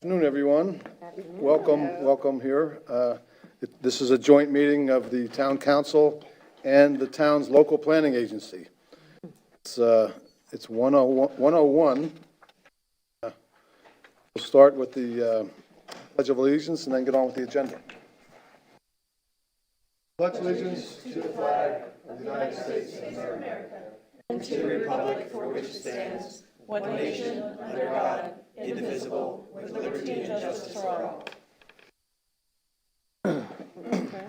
Good afternoon, everyone. Welcome here. This is a joint meeting of the Town Council and the town's local planning agency. It's 101. We'll start with the Pledge of Allegiance and then get on with the agenda. Pledge allegiance to the flag of the United States of America and to the republic for which it stands, one nation, under God, indivisible, with liberty and justice for all. Okay.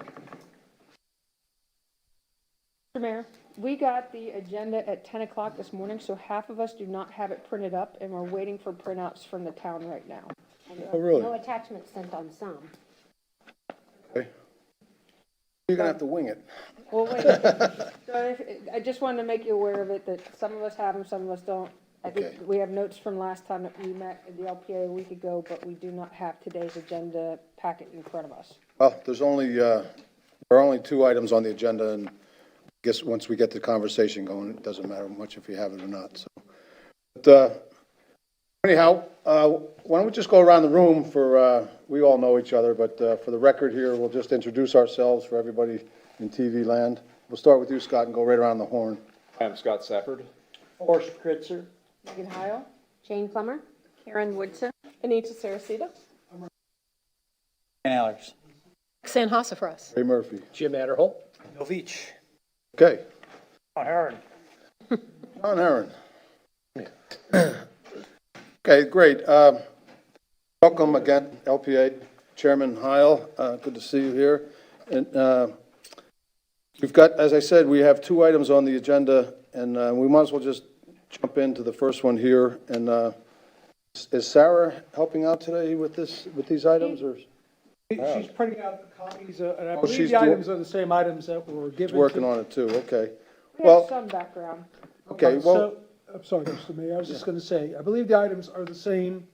Mr. Mayor, we got the agenda at 10 o'clock this morning, so half of us do not have it printed up, and we're waiting for printouts from the town right now. Oh, really? No attachments sent on some. Okay. You're going to have to wing it. Well, wait. So I just wanted to make you aware of it, that some of us have them, some of us don't. I think Okay. we have notes from last time that we met at the LPA a week ago, but we do not have today's agenda packet in front of us. Well, there are only two items on the agenda, and I guess once we get the conversation going, it doesn't matter much if you have it or not, so. But, anyhow, why don't we just go around the room for, we all know each other, but for the record here, we'll just introduce ourselves for everybody in TV land. We'll start with you, Scott, and go right around the horn. I'm Scott Safford. Horst Kritzer. Megan Heil, Jane Plummer? Karen Woodson. Anita Saracita. And Alex. Roxanne Hossafras. Ray Murphy. Jim Adderholt. Bill Veach. Okay. John Herron. John Aaron. Okay, great. Welcome again, LPA Chairman Heil. Good to see you here. And we've got, as I said, we have two items on the agenda, and we might as well just jump into the first one here. And is Sarah helping out today with these items, or? She's printing out the copies, and I she's believe the items are the same items that were given. She's working on it too, okay. We have some background. Okay, well, So, I'm sorry, Mr. Mayor, I was just going to say, I believe the items are the same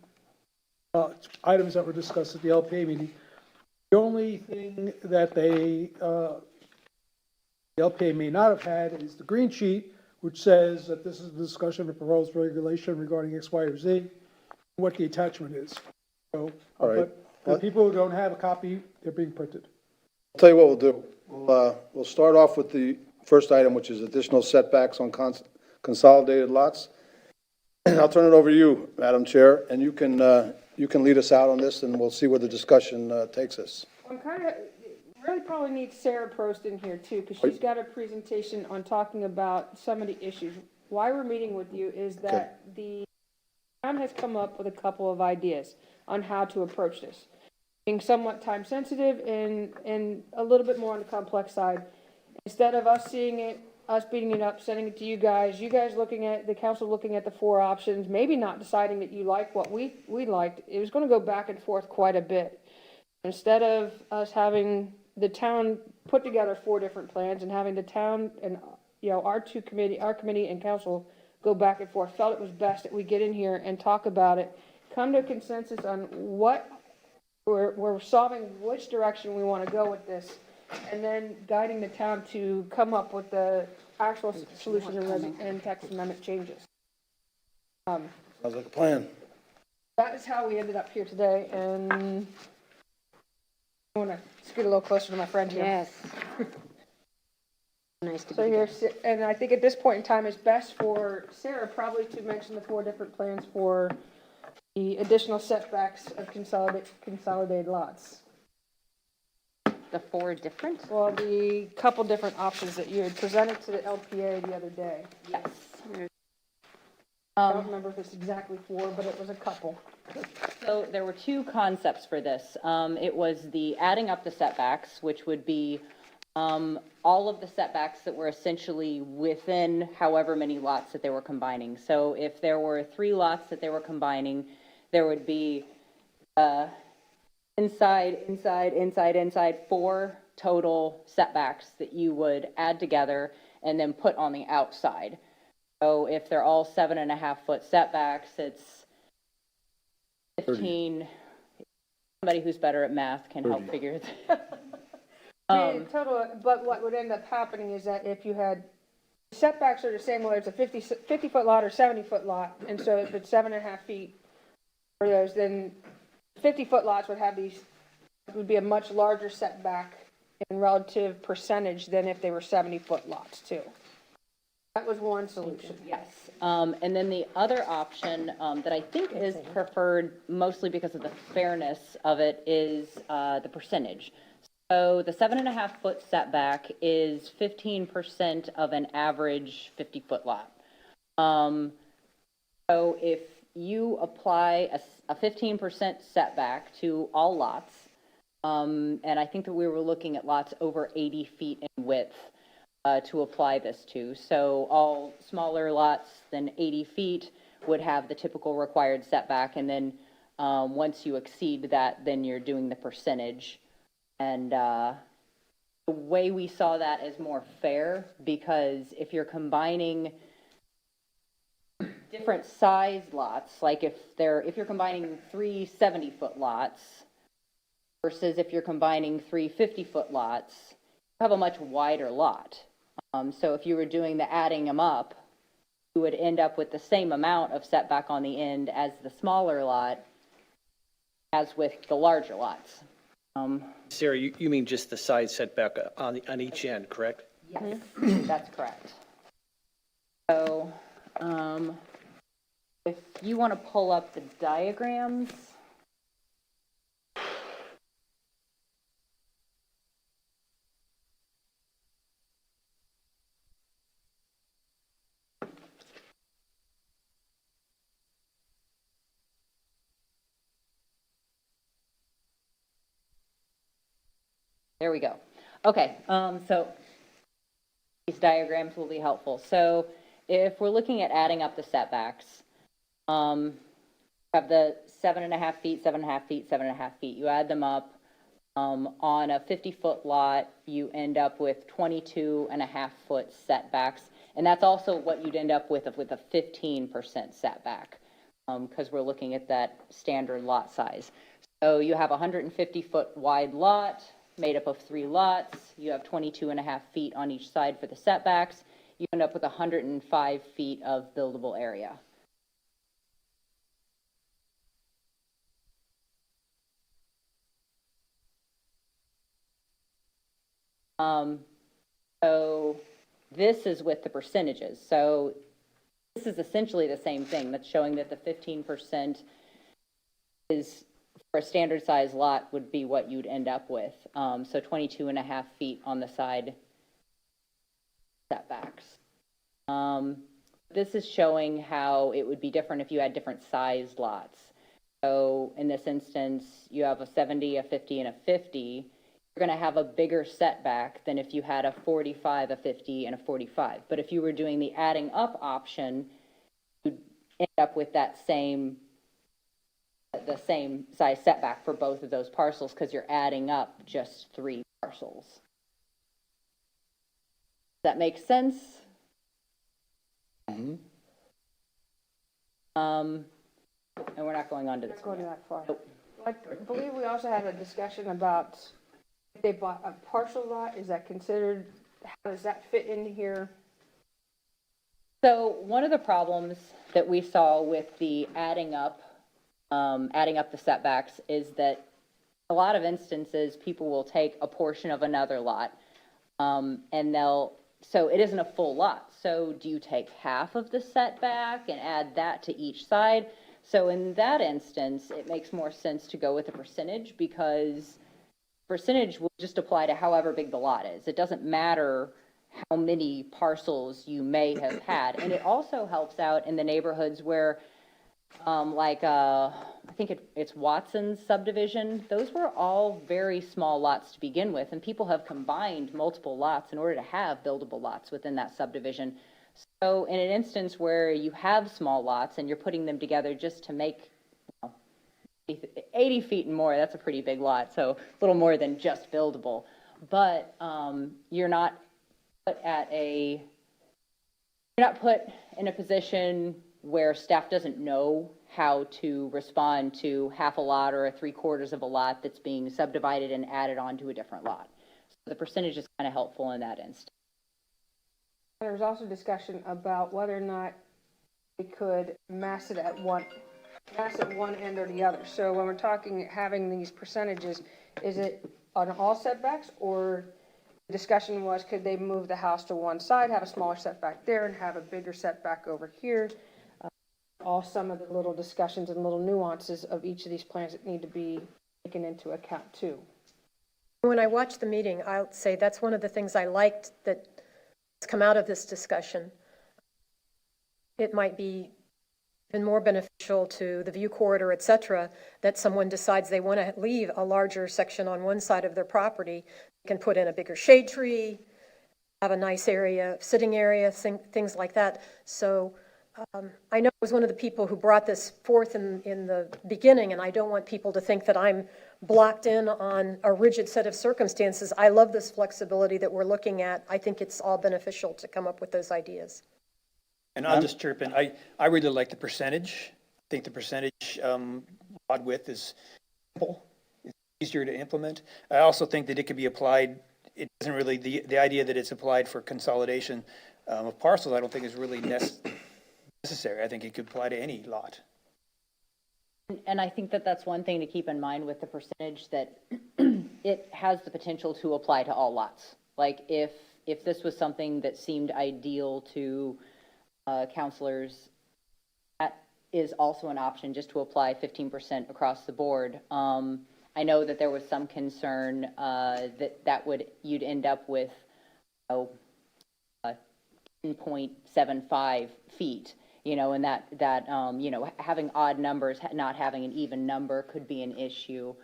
items that were discussed at the LPA meeting. The only thing that the LPA may not have had is the green sheet, which says that this is the discussion of proposed regulation regarding X, Y, or Z, what the attachment is. So, All right. but for people who don't have a copy, they're being printed. I'll tell you what we'll do. We'll start off with the first item, which is additional setbacks on consolidated lots. I'll turn it over to you, Madam Chair, and you can lead us out on this, and we'll see where the discussion takes us. I'm really probably need Sarah Prost in here too, because she's got a presentation on talking about some of the issues. Why we're meeting with you is that the town has come up with a couple of ideas on how to approach this. Being somewhat time sensitive and a little bit more on the complex side. Instead of us seeing it, us beating it up, sending it to you guys looking at, the council looking at the four options, maybe not deciding that you like what we liked, it was gonna go back and forth quite a bit. Instead of us having the town put together four different plans and having the town and, our committee and council go back and forth, felt it was best that we get in here and talk about it, come to a consensus on what we're solving, which direction we want to go with this, and then guiding the town to come up with the actual solutions and text amendment changes. Sounds like a plan. That is how we ended up here today, and I want to scoot a little closer to my friend here. Yes. Nice to be So here. here, and I think at this point in time, it's best for Sarah probably to mention the four different plans for the additional setbacks of consolidated lots. The four different? Well, the couple different options that you had presented to the LPA the other day. Yes. I don't remember if it's exactly four, but it was a couple. So there were two concepts for this. It was the adding up the setbacks, which would be all of the setbacks that were essentially within however many lots that they were combining. So if there were 3 lots that they were combining, there would be inside 4 total setbacks that you would add together and then put on the outside. So if they're all 7.5-foot setbacks, it's 15. Somebody who's better at math can help figure that. Total, but what would end up happening is that if you had setbacks are the same whether it's a 50-foot lot or 70-foot lot, and so if it's 7.5 feet for those, then 50-foot lots would have these, would be a much larger setback in relative percentage than if they were 70-foot lots too. That was one solution. Yes, and then the other option, that I think is preferred mostly because of the fairness of it is, the percentage. So the 7.5-foot setback is 15% of an average 50-foot lot. So if you apply a 15% setback to all lots, and I think that we were looking at lots over 80 feet in width, to apply this to. So all smaller lots than 80 feet would have the typical required setback, and then once you exceed that, then you're doing the percentage. And the way we saw that is more fair, because if you're combining different size lots, like if you're combining 3 70-foot lots versus if you're combining 3 50-foot lots, you have a much wider lot. So if you were doing the adding them up, you would end up with the same amount of setback on the end as the smaller lot, as with the larger lots. Sarah, you mean just the side setback on each end, correct? Yes, that's correct. So, if you want to pull up the diagrams. There we go. Okay, so these diagrams will be helpful. So if we're looking at adding up the setbacks, have the 7.5 feet, 7.5 feet, 7.5 feet. You add them up. On a 50-foot lot, you end up with 22.5-foot setbacks. And that's also what you'd end up with a 15% setback, because we're looking at that standard lot size. So you have a 150-foot wide lot made up of 3 lots. You have 22.5 feet on each side for the setbacks. You end up with 105 feet of buildable area. So this is with the percentages. So this is essentially the same thing. That's showing that the 15% is, for a standard size lot, would be what you'd end up with. So 22.5 feet on the side setbacks. This is showing how it would be different if you had different sized lots. So in this instance, you have a 70, a 50, and a 50. You're going to have a bigger setback than if you had a 45, a 50, and a 45. But if you were doing the adding up option, you'd end up with the same size setback for both of those parcels, because you're adding up just 3 parcels. Does that make sense? Mm-hmm. And we're not going on to this Not going one. that far. Nope. I believe we also had a discussion about if they bought a partial lot, is that considered, how does that fit in here? So one of the problems that we saw with the adding up the setbacks is that a lot of instances, people will take a portion of another lot, and so it isn't a full lot. So do you take half of the setback and add that to each side? So in that instance, it makes more sense to go with a percentage, because percentage will just apply to however big the lot is. It doesn't matter how many parcels you may have had. And it also helps out in the neighborhoods where, I think it's Watson's subdivision. Those were all very small lots to begin with, and people have combined multiple lots in order to have buildable lots within that subdivision. So in an instance where you have small lots and you're putting them together just to make 80 feet and more, that's a pretty big lot, so a little more than just buildable. But you're not put in a position where staff doesn't know how to respond to half a lot or 3/4 of a lot that's being subdivided and added onto a different lot. So the percentage is kind of helpful in that instance. There was also discussion about whether or not we could mass it at one mass at one end or the other. So when we're talking having these percentages, is it on all setbacks, or the discussion was, could they move the house to one side, have a smaller setback there, and have a bigger setback over here? All some of the little discussions and little nuances of each of these plans that need to be taken into account too. When I watched the meeting, I'll say that's one of the things I liked that's come out of this discussion. It might be even more beneficial to the view corridor, et cetera, that someone decides they want to leave a larger section on one side of their property, can put in a bigger shade tree, have a nice area, sitting area, things like that. So I know I was one of the people who brought this forth in the beginning, and I don't want people to think that I'm blocked in on a rigid set of circumstances. I love this flexibility that we're looking at. I think it's all beneficial to come up with those ideas. And I'll just chirp in, I really like the percentage. I think the percentage rod width is simple, it's easier to implement. I also think that it could be applied, it doesn't really, the idea that it's applied for consolidation of parcels, I don't think is really necessary. I think it could apply to any lot. And I think that that's one thing to keep in mind with the percentage, that it has the potential to apply to all lots. Like if this was something that seemed ideal to counselors, that is also an option, just to apply 15% across the board. I know that there was some concern you'd end up with 10.75 feet. And that having odd numbers, not having an even number could be an issue.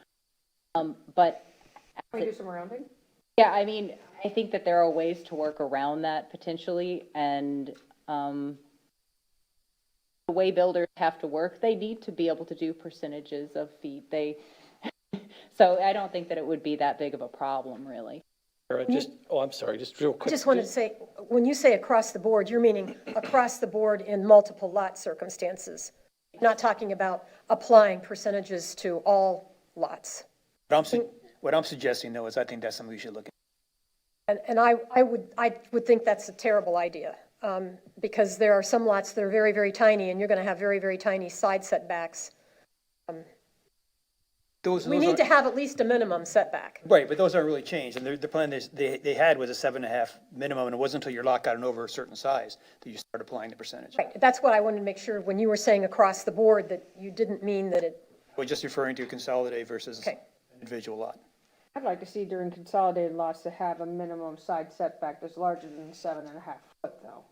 But Can we do some rounding? yeah, I mean, I think that there are ways to work around that potentially, and the way builders have to work, they need to be able to do percentages of feet. So I don't think that it would be that big of a problem, really. I'm sorry, just real I quick. just wanted to say, when you say across the board, you're meaning across the board in multiple lot circumstances, not talking about applying percentages to all lots. What I'm suggesting, though, is I think that's something we should look at. And I would think that's a terrible idea, because there are some lots that are very, very tiny, and you're going to have very, very tiny side setbacks. We need to have at least a minimum setback. Right, but those aren't really changed, and the plan they had was a 7.5 minimum, and it wasn't until your lot got an over a certain size that you start applying the percentage. Right, that's what I wanted to make sure, when you were saying across the board, that you didn't mean that it, We're just referring to consolidate versus Okay. individual lot. I'd like to see during consolidated lots to have a minimum side setback that's larger than 7.5 foot though.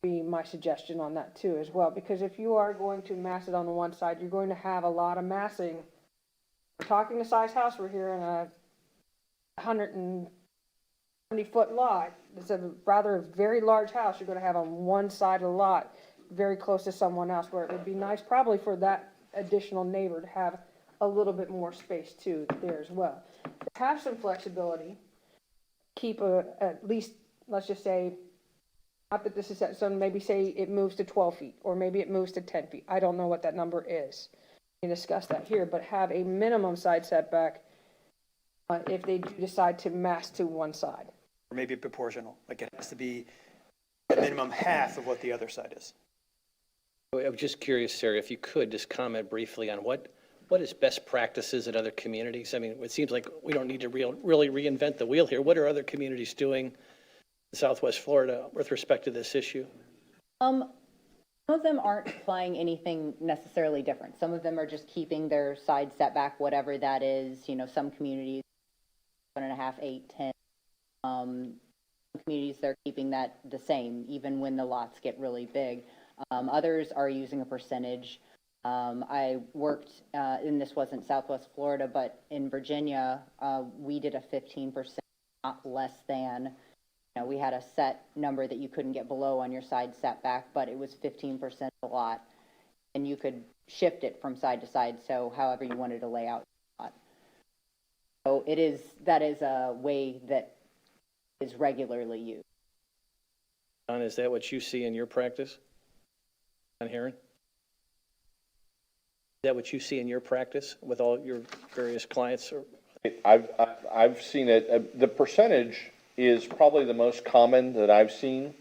Be my suggestion on that too as well, because if you are going to mass it on the one side, you're going to have a lot of massing. We're talking the size house, we're here in a 170-foot lot. It's a rather very large house you're going to have on one side of the lot, very close to someone else, where it would be nice probably for that additional neighbor to have a little bit more space too there as well. To have some flexibility, keep at least, let's just say, not that this is set, so maybe say it moves to 12 feet, or maybe it moves to 10 feet. I don't know what that number is. We can discuss that here, but have a minimum side setback if they do decide to mass to one side. Or maybe proportional, like it has to be a minimum half of what the other side is. I was just curious, Sarah, if you could just comment briefly on what is best practices in other communities? I mean, it seems like we don't need to really reinvent the wheel here. What are other communities doing in Southwest Florida with respect to this issue? Some of them aren't applying anything necessarily different. Some of them are just keeping their side setback, whatever that is. Some communities, 7.5, 8, 10. Some communities, they're keeping that the same, even when the lots get really big. Others are using a percentage. I worked, and this wasn't Southwest Florida, but in Virginia, we did a 15%, not less than. We had a set number that you couldn't get below on your side setback, but it was 15% a lot, and you could shift it from side to side, so however you wanted to lay out your lot. So that is a way that is regularly used. Don, is that what you see in your practice? Don Heron? Is that what you see in your practice with all your various clients? I've seen it. The percentage is probably the most common that I've seen,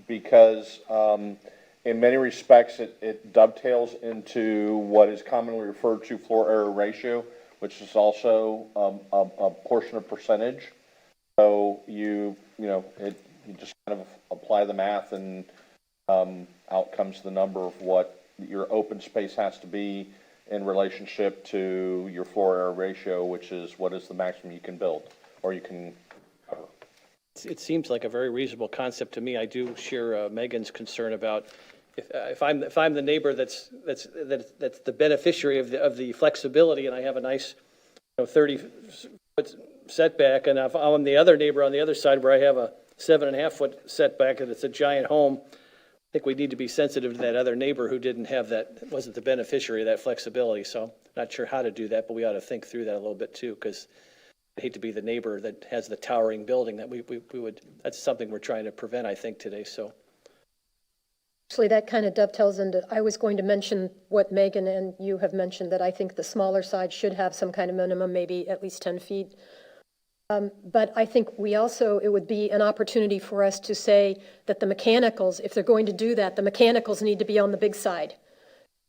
because in many respects, it dovetails into what is commonly referred to floor area ratio, which is also a portion of percentage. So you just kind of apply the math and out comes the number of what your open space has to be in relationship to your floor area ratio, which is what is the maximum you can build or you can cover. It seems like a very reasonable concept to me. I do share Megan's concern about if I'm the neighbor that's the beneficiary of the flexibility, and I have a nice 30-foot setback, and if I'm the other neighbor on the other side where I have a 7.5-foot setback and it's a giant home, I think we need to be sensitive to that other neighbor who didn't have that, wasn't the beneficiary of that flexibility. So not sure how to do that, but we ought to think through that a little bit too, because I hate to be the neighbor that has the towering building that we would, that's something we're trying to prevent, I think, today, so. Actually, that kind of dovetails into, I was going to mention what Megan and you have mentioned, that I think the smaller side should have some kind of minimum, maybe at least 10 feet. But I think it would be an opportunity for us to say that the mechanicals, if they're going to do that, the mechanicals need to be on the big side,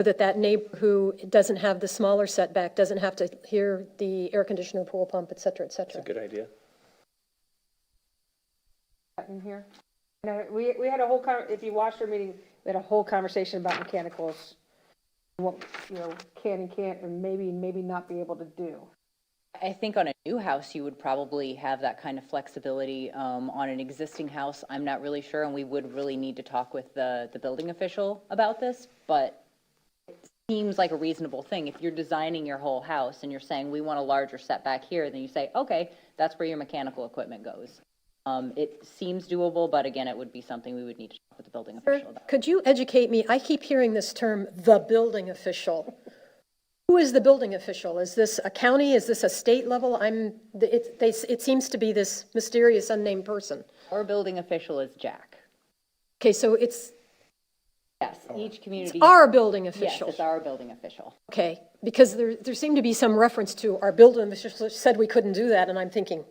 so that that neighbor who doesn't have the smaller setback doesn't have to hear the air conditioner, pool pump, et cetera, et cetera. That's a good idea. In here. No, we had a whole, if you watched our meeting, we had a whole conversation about mechanicals, what, can and can't, and maybe not be able to do. I think on a new house, you would probably have that kind of flexibility. On an existing house, I'm not really sure, and we would really need to talk with the building official about this, but it seems like a reasonable thing. If you're designing your whole house and you're saying, we want a larger setback here, then you say, okay, that's where your mechanical equipment goes. It seems doable, but again, it would be something we would need to talk with the building official about. Could you educate me? I keep hearing this term, the building official. Who is the building official? Is this a county? Is this a state level? It seems to be this mysterious unnamed person. Our building official is Jack. Okay, so it's Yes, each community. our building official. Yes, it's our building official. Okay, because there seemed to be some reference to our building official said we couldn't do that, and I'm thinking,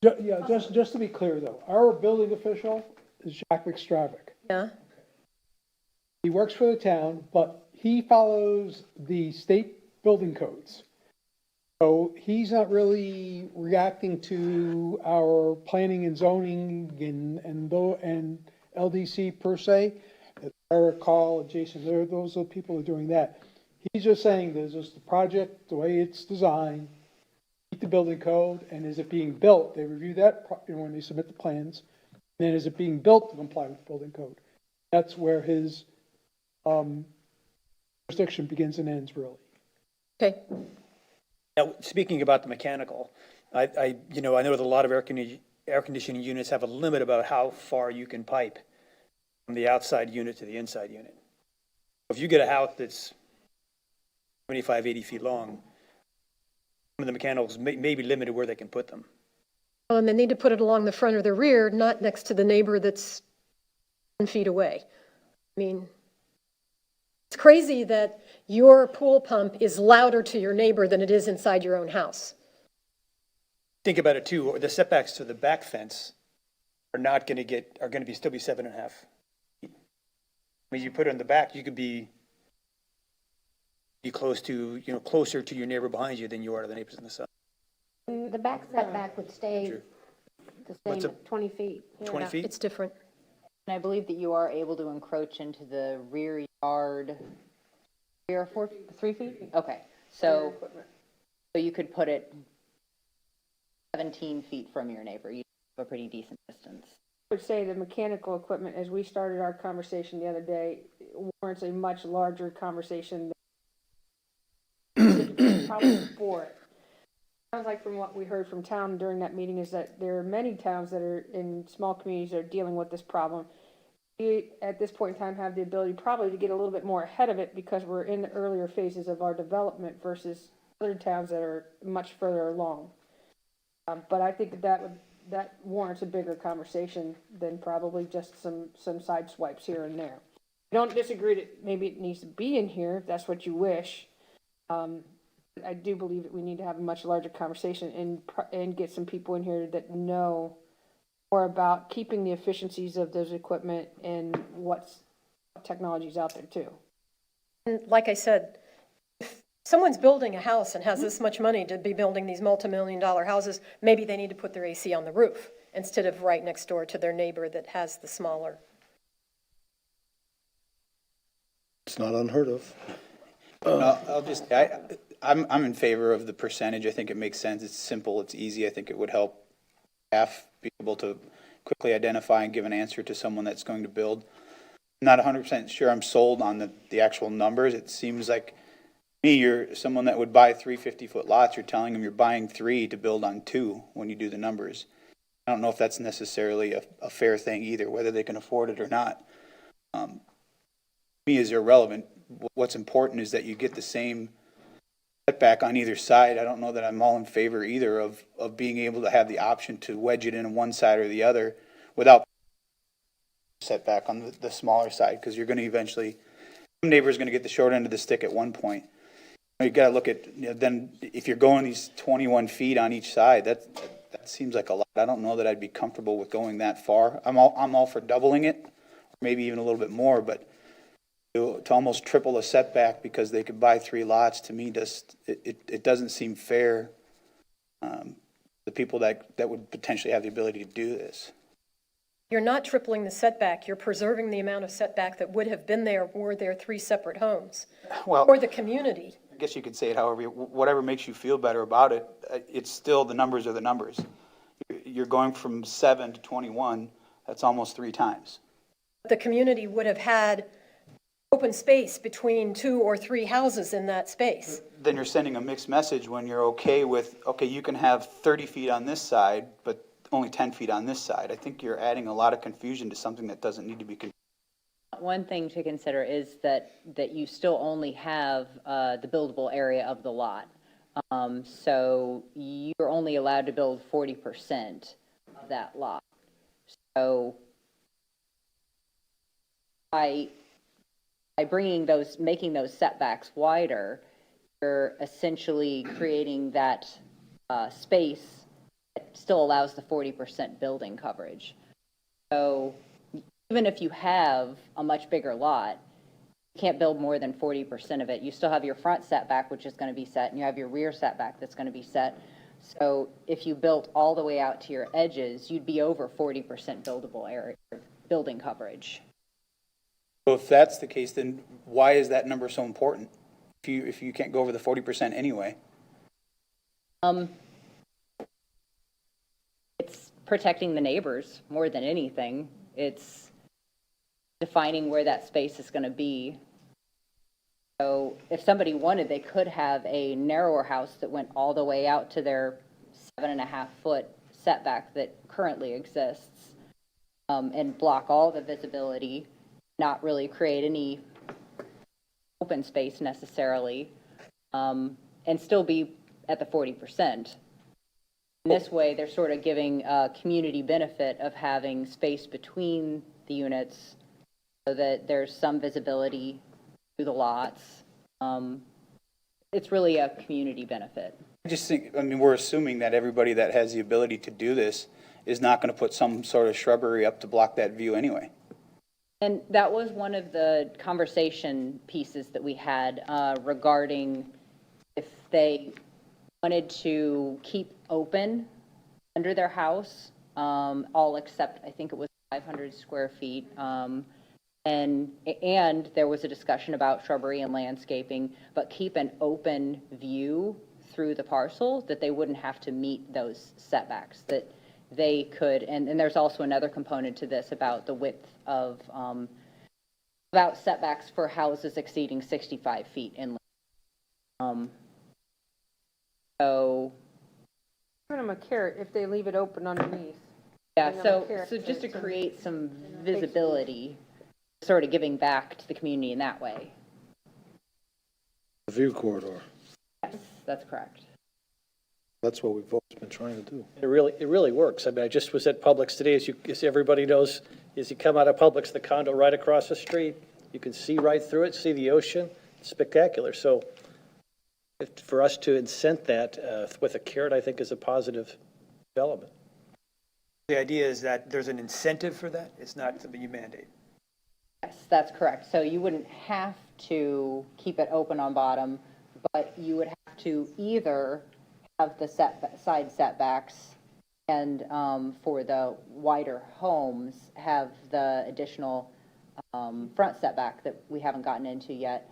Yeah, just to be clear though, our building official is Jack McStravick. yeah, He works for the town, but he follows the state building codes. So he's not really reacting to our planning and zoning and LDC per se. As I recall, Jason, those are the people who are doing that. He's just saying there's just the project, the way it's designed, meet the building code, and is it being built? They review that when they submit the plans. And then is it being built to comply with the building code? That's where his jurisdiction begins and ends, really. okay. Now, speaking about the mechanical, I know that a lot of air conditioning units have a limit about how far you can pipe from the outside unit to the inside unit. If you get a house that's 75, 80 feet long, some of the mechanicals may be limited where they can put them. Well, and they need to put it along the front or the rear, not next to the neighbor that's 10 feet away. I mean, it's crazy that your pool pump is louder to your neighbor than it is inside your own house. Think about it too, the setbacks to the back fence are going to still be 7.5 feet. When you put it in the back, you could be closer to your neighbor behind you than you are to the neighbors on the side. The back setback would stay the What's same up? at 20 feet. 20 feet? It's different. And I believe that you are able to encroach into the rear yard, 3 or 3 feet? Okay, so you could put it 17 feet from your neighbor. You have a pretty decent distance. I would say the mechanical equipment, as we started our conversation the other day, warrants a much larger conversation than probably for it. Sounds like from what we heard from town during that meeting is that there are many towns that are in small communities that are dealing with this problem. We, at this point in time, have the ability probably to get a little bit more ahead of it because we're in the earlier phases of our development versus other towns that are much further along. But I think that warrants a bigger conversation than probably just some side swipes here and there. I don't disagree that maybe it needs to be in here if that's what you wish. I do believe that we need to have a much larger conversation and get some people in here that know more about keeping the efficiencies of those equipment and what technology's out there too. And like I said, if someone's building a house and has this much money to be building these multi-million-dollar houses, maybe they need to put their AC on the roof instead of right next door to their neighbor that has the smaller. It's not unheard of. I'll just, I'm in favor of the percentage. I think it makes sense. It's simple, it's easy. I think it would help staff be able to quickly identify and give an answer to someone that's going to build. I'm not 100% sure I'm sold on the actual numbers. It seems like, me, you're someone that would buy 3 50-foot lots. You're telling them you're buying 3 to build on 2 when you do the numbers. I don't know if that's necessarily a fair thing either, whether they can afford it or not. Me is irrelevant. What's important is that you get the same setback on either side. I don't know that I'm all in favor either of being able to have the option to wedge it in on one side or the other without setback on the smaller side, because you're going to eventually, some neighbor's going to get the short end of the stick at one point. You got to look at, then if you're going these 21 feet on each side, that seems like a lot. I don't know that I'd be comfortable with going that far. I'm all for doubling it, maybe even a little bit more, but to almost triple a setback because they could buy 3 lots, to me, it doesn't seem fair. The people that would potentially have the ability to do this. You're not tripling the setback, you're preserving the amount of setback that would have been there were there 3 separate homes. Well, Or the community. I guess you could say it however, whatever makes you feel better about it. It's still, the numbers are the numbers. You're going from 7 to 21, that's almost 3 times. The community would have had open space between 2 or 3 houses in that space. Then you're sending a mixed message when you're okay with, okay, you can have 30 feet on this side, but only 10 feet on this side. I think you're adding a lot of confusion to something that doesn't need to be confused. One thing to consider is that you still only have the buildable area of the lot. So you're only allowed to build 40% of that lot. So by making those setbacks wider, you're essentially creating that space that still allows the 40% building coverage. So even if you have a much bigger lot, you can't build more than 40% of it. You still have your front setback, which is going to be set, and you have your rear setback that's going to be set. So if you built all the way out to your edges, you'd be over 40% buildable area, building coverage. So if that's the case, then why is that number so important? If you can't go over the 40% anyway? It's protecting the neighbors more than anything. It's defining where that space is going to be. So if somebody wanted, they could have a narrower house that went all the way out to their 7.5-foot setback that currently exists, and block all the visibility, not really create any open space necessarily, and still be at the 40%. In this way, they're sort of giving a community benefit of having space between the units so that there's some visibility to the lots. It's really a community benefit. I just think, I mean, we're assuming that everybody that has the ability to do this is not going to put some sort of shrubbery up to block that view anyway. And that was one of the conversation pieces that we had regarding if they wanted to keep open under their house, all except, I think it was 500 square feet. And there was a discussion about shrubbery and landscaping, but keep an open view through the parcel, that they wouldn't have to meet those setbacks, that they could, and there's also another component to this about the width of, about setbacks for houses exceeding 65 feet in length. So. Give them a carrot if they leave it open underneath. Yeah, Bring them a so carrot just to some- create some visibility, sort of giving back to the community in that way. The view corridor. Yes, that's correct. That's what we've always been trying to do. It really works. I mean, I just was at Publix today, as everybody knows, as you come out of Publix, the condo right across the street, you can see right through it, see the ocean. It's spectacular. So for us to incent that with a carrot, I think is a positive development. The idea is that there's an incentive for that, it's not something you mandate. Yes, that's correct. So you wouldn't have to keep it open on bottom, but you would have to either have the side setbacks and for the wider homes, have the additional front setback that we haven't gotten into yet.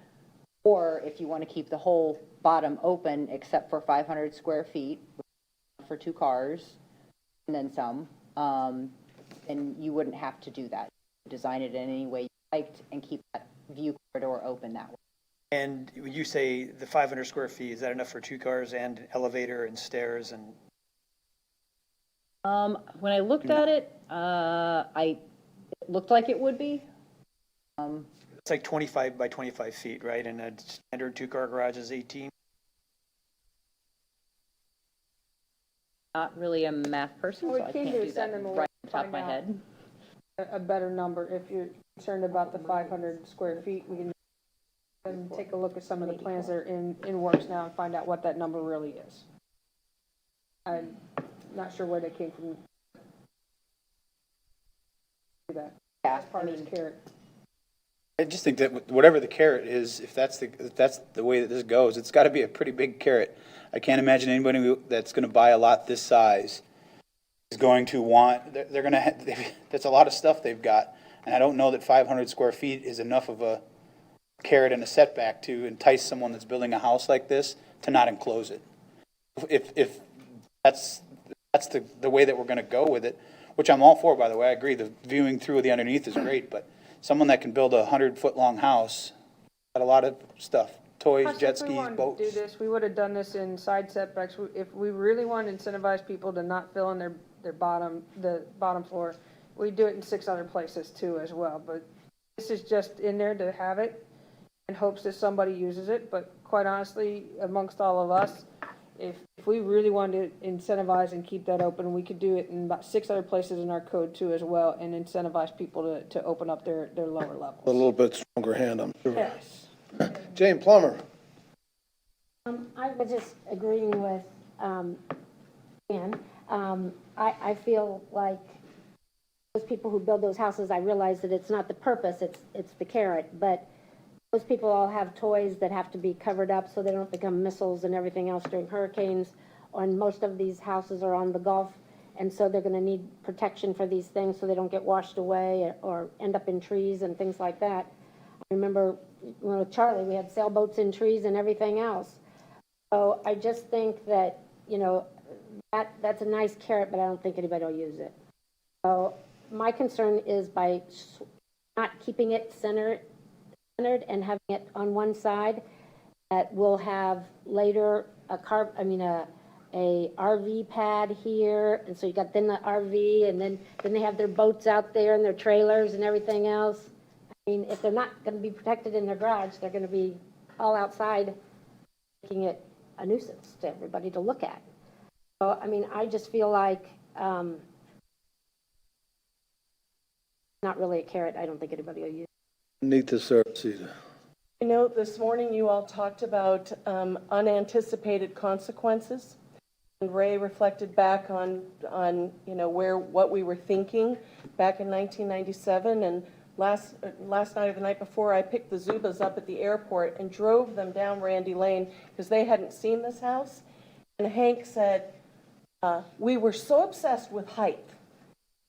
Or if you want to keep the whole bottom open except for 500 square feet for 2 cars and then some, then you wouldn't have to do that. Design it in any way you liked and keep that view corridor open that way. And when you say the 500 square feet, is that enough for 2 cars and elevator and stairs and? When I looked at it, it looked like it would be. It's like 25 by 25 feet, right? And a standard 2-car garage is 18. Not really a math person, What so we I can can't do do is send that them a right list, off the top of my find out. head. A better number. If you're concerned about the 500 square feet, we can take a look at some of the plans that are in works now and find out what that number really is. I'm not sure where they came from. Do that. Yeah, That's part of this carrot. I just think that whatever the carrot is, if that's the way that this goes, it's got to be a pretty big carrot. I can't imagine anybody that's going to buy a lot this size is going to want, they're going to, that's a lot of stuff they've got. And I don't know that 500 square feet is enough of a carrot and a setback to entice someone that's building a house like this to not enclose it. If that's the way that we're going to go with it, which I'm all for, by the way. I agree, the viewing through the underneath is great, but someone that can build a 100-foot-long house, got a lot of stuff, toys, jet If we skis, wanted to boats. do this, we would have done this in side setbacks. If we really wanted to incentivize people to not fill in the bottom floor, we'd do it in 6 other places too as well. But this is just in there to have it in hopes that somebody uses it. But quite honestly, amongst all of us, if we really wanted to incentivize and keep that open, we could do it in about 6 other places in our code too as well, and incentivize people to open up their lower levels. A little bit stronger hand, I'm sure. Yes. Jane Plummer. I was just agreeing with, Dan. I feel like those people who build those houses, I realize that it's not the purpose, it's the carrot, but those people all have toys that have to be covered up so they don't become missiles and everything else during hurricanes. And most of these houses are on the Gulf, and so they're gonna need protection for these things so they don't get washed away or end up in trees and things like that. I remember with Charlie, we had sailboats in trees and everything else. So I just think that, that's a nice carrot, but I don't think anybody will use it. So my concern is by not keeping it centered and having it on one side, that we'll have later a RV pad here, and so you got then the RV, and then they have their boats out there and their trailers and everything else. I mean, if they're not going to be protected in their garage, they're going to be all outside, making it a nuisance to everybody to look at. So, I mean, I just feel like not really a carrot. I don't think anybody will use it. Nita Saracita. I know this morning you all talked about unanticipated consequences. And Ray reflected back on what we were thinking back in 1997. And last night or the night before, I picked the Zubas up at the airport and drove them down Randy Lane because they hadn't seen this house. And Hank said, we were so obsessed with height,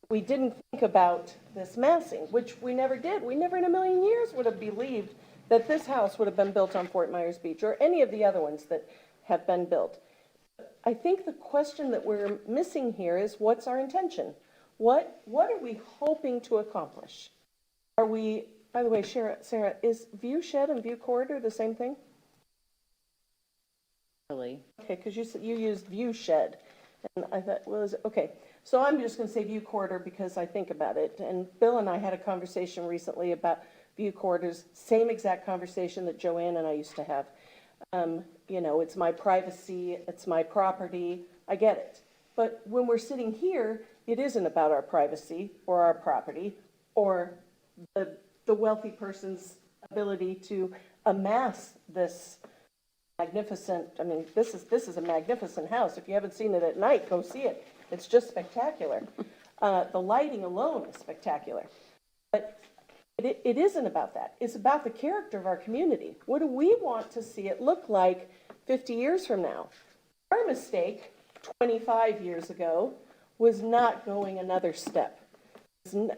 we didn't think about this massing, which we never did. We never in a million years would have believed that this house would have been built on Fort Myers Beach or any of the other ones that have been built. I think the question that we're missing here is, what's our intention? What are we hoping to accomplish? Are we, by the way, Sarah, is view shed and view corridor the same thing? Really? Okay, because you used view shed, and I thought, well, okay. So I'm just going to say view corridor because I think about it. And Bill and I had a conversation recently about view corridors, same exact conversation that Joanne and I used to have. It's my privacy, it's my property, I get it. But when we're sitting here, it isn't about our privacy or our property or the wealthy person's ability to amass this magnificent, this is a magnificent house. If you haven't seen it at night, go see it. It's just spectacular. The lighting alone is spectacular. But it isn't about that. It's about the character of our community. What do we want to see it look like 50 years from now? Our mistake 25 years ago was not going another step.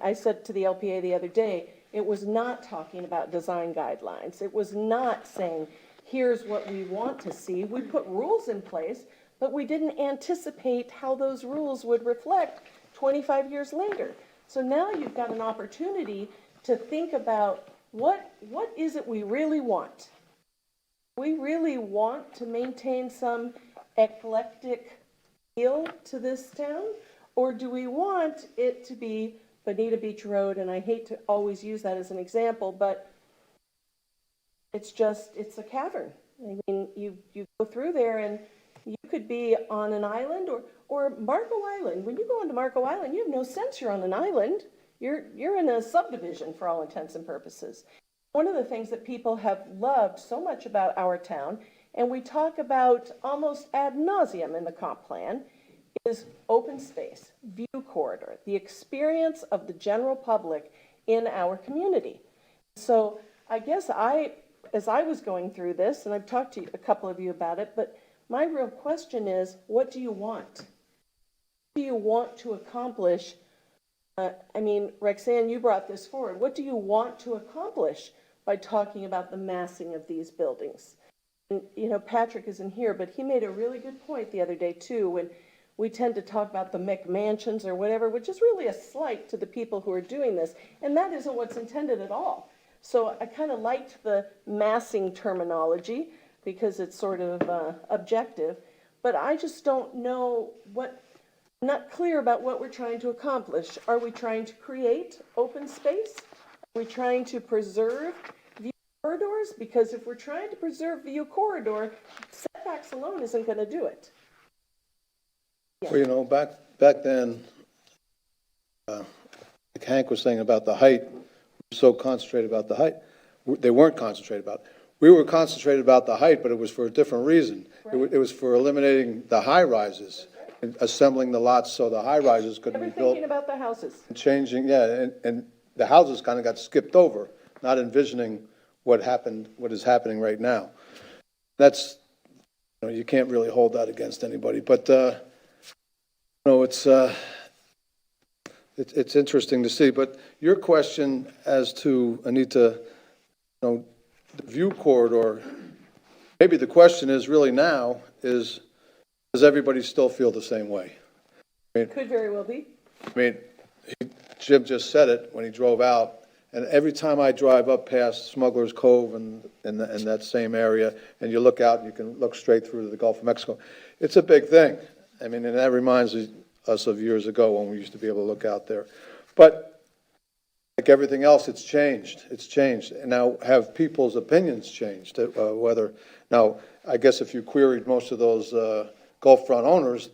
I said to the LPA the other day, it was not talking about design guidelines. It was not saying, here's what we want to see. We put rules in place, but we didn't anticipate how those rules would reflect 25 years later. So now you've got an opportunity to think about what is it we really want? We really want to maintain some eclectic feel to this town? Or do we want it to be Bonita Beach Road? And I hate to always use that as an example, but it's a cavern. I mean, you go through there and you could be on an island or Marco Island. When you go onto Marco Island, you have no sense you're on an island. You're in a subdivision for all intents and purposes. One of the things that people have loved so much about our town, and we talk about almost ad nauseum in the comp plan, is open space, view corridor, the experience of the general public in our community. So I guess as I was going through this, and I've talked to a couple of you about it, but my real question is, what do you want? What do you want to accomplish? I mean, Rexanne, you brought this forward. What do you want to accomplish by talking about the massing of these buildings? And, you know, Patrick isn't here, but he made a really good point the other day, too, when we tend to talk about the McMansions or whatever, which is really a slight to the people who are doing this, and that isn't what's intended at all. So I kind of liked the massing terminology because it's sort of objective, but I just don't know I'm not clear about what we're trying to accomplish. Are we trying to create open space? Are we trying to preserve view corridors? Because if we're trying to preserve view corridor, setbacks alone isn't going to do it. Yeah. Well, you know, back then, like Hank was saying about the height, we were so concentrated about the height. They weren't concentrated about it. We were concentrated about the height, but it was for a different reason. Right. It was for eliminating the high rises and assembling the lots so the high rises could be built. Never thinking about the houses. Changing, yeah, and the houses kind of got skipped over, not envisioning what is happening right now. That's, you know, you can't really hold that against anybody, but, it's interesting to see. But your question as to, Anita, the view corridor, maybe the question is really now is, does everybody still feel the same way? I mean, Could very well be. I mean, Jim just said it when he drove out, and every time I drive up past Smuggler's Cove and that same area, and you look out and you can look straight through to the Gulf of Mexico, it's a big thing. I mean, and that reminds us of years ago when we used to be able to look out there. But like everything else, it's changed. It's changed. And now, have people's opinions changed? Now, I guess if you queried most of those Gulf front owners,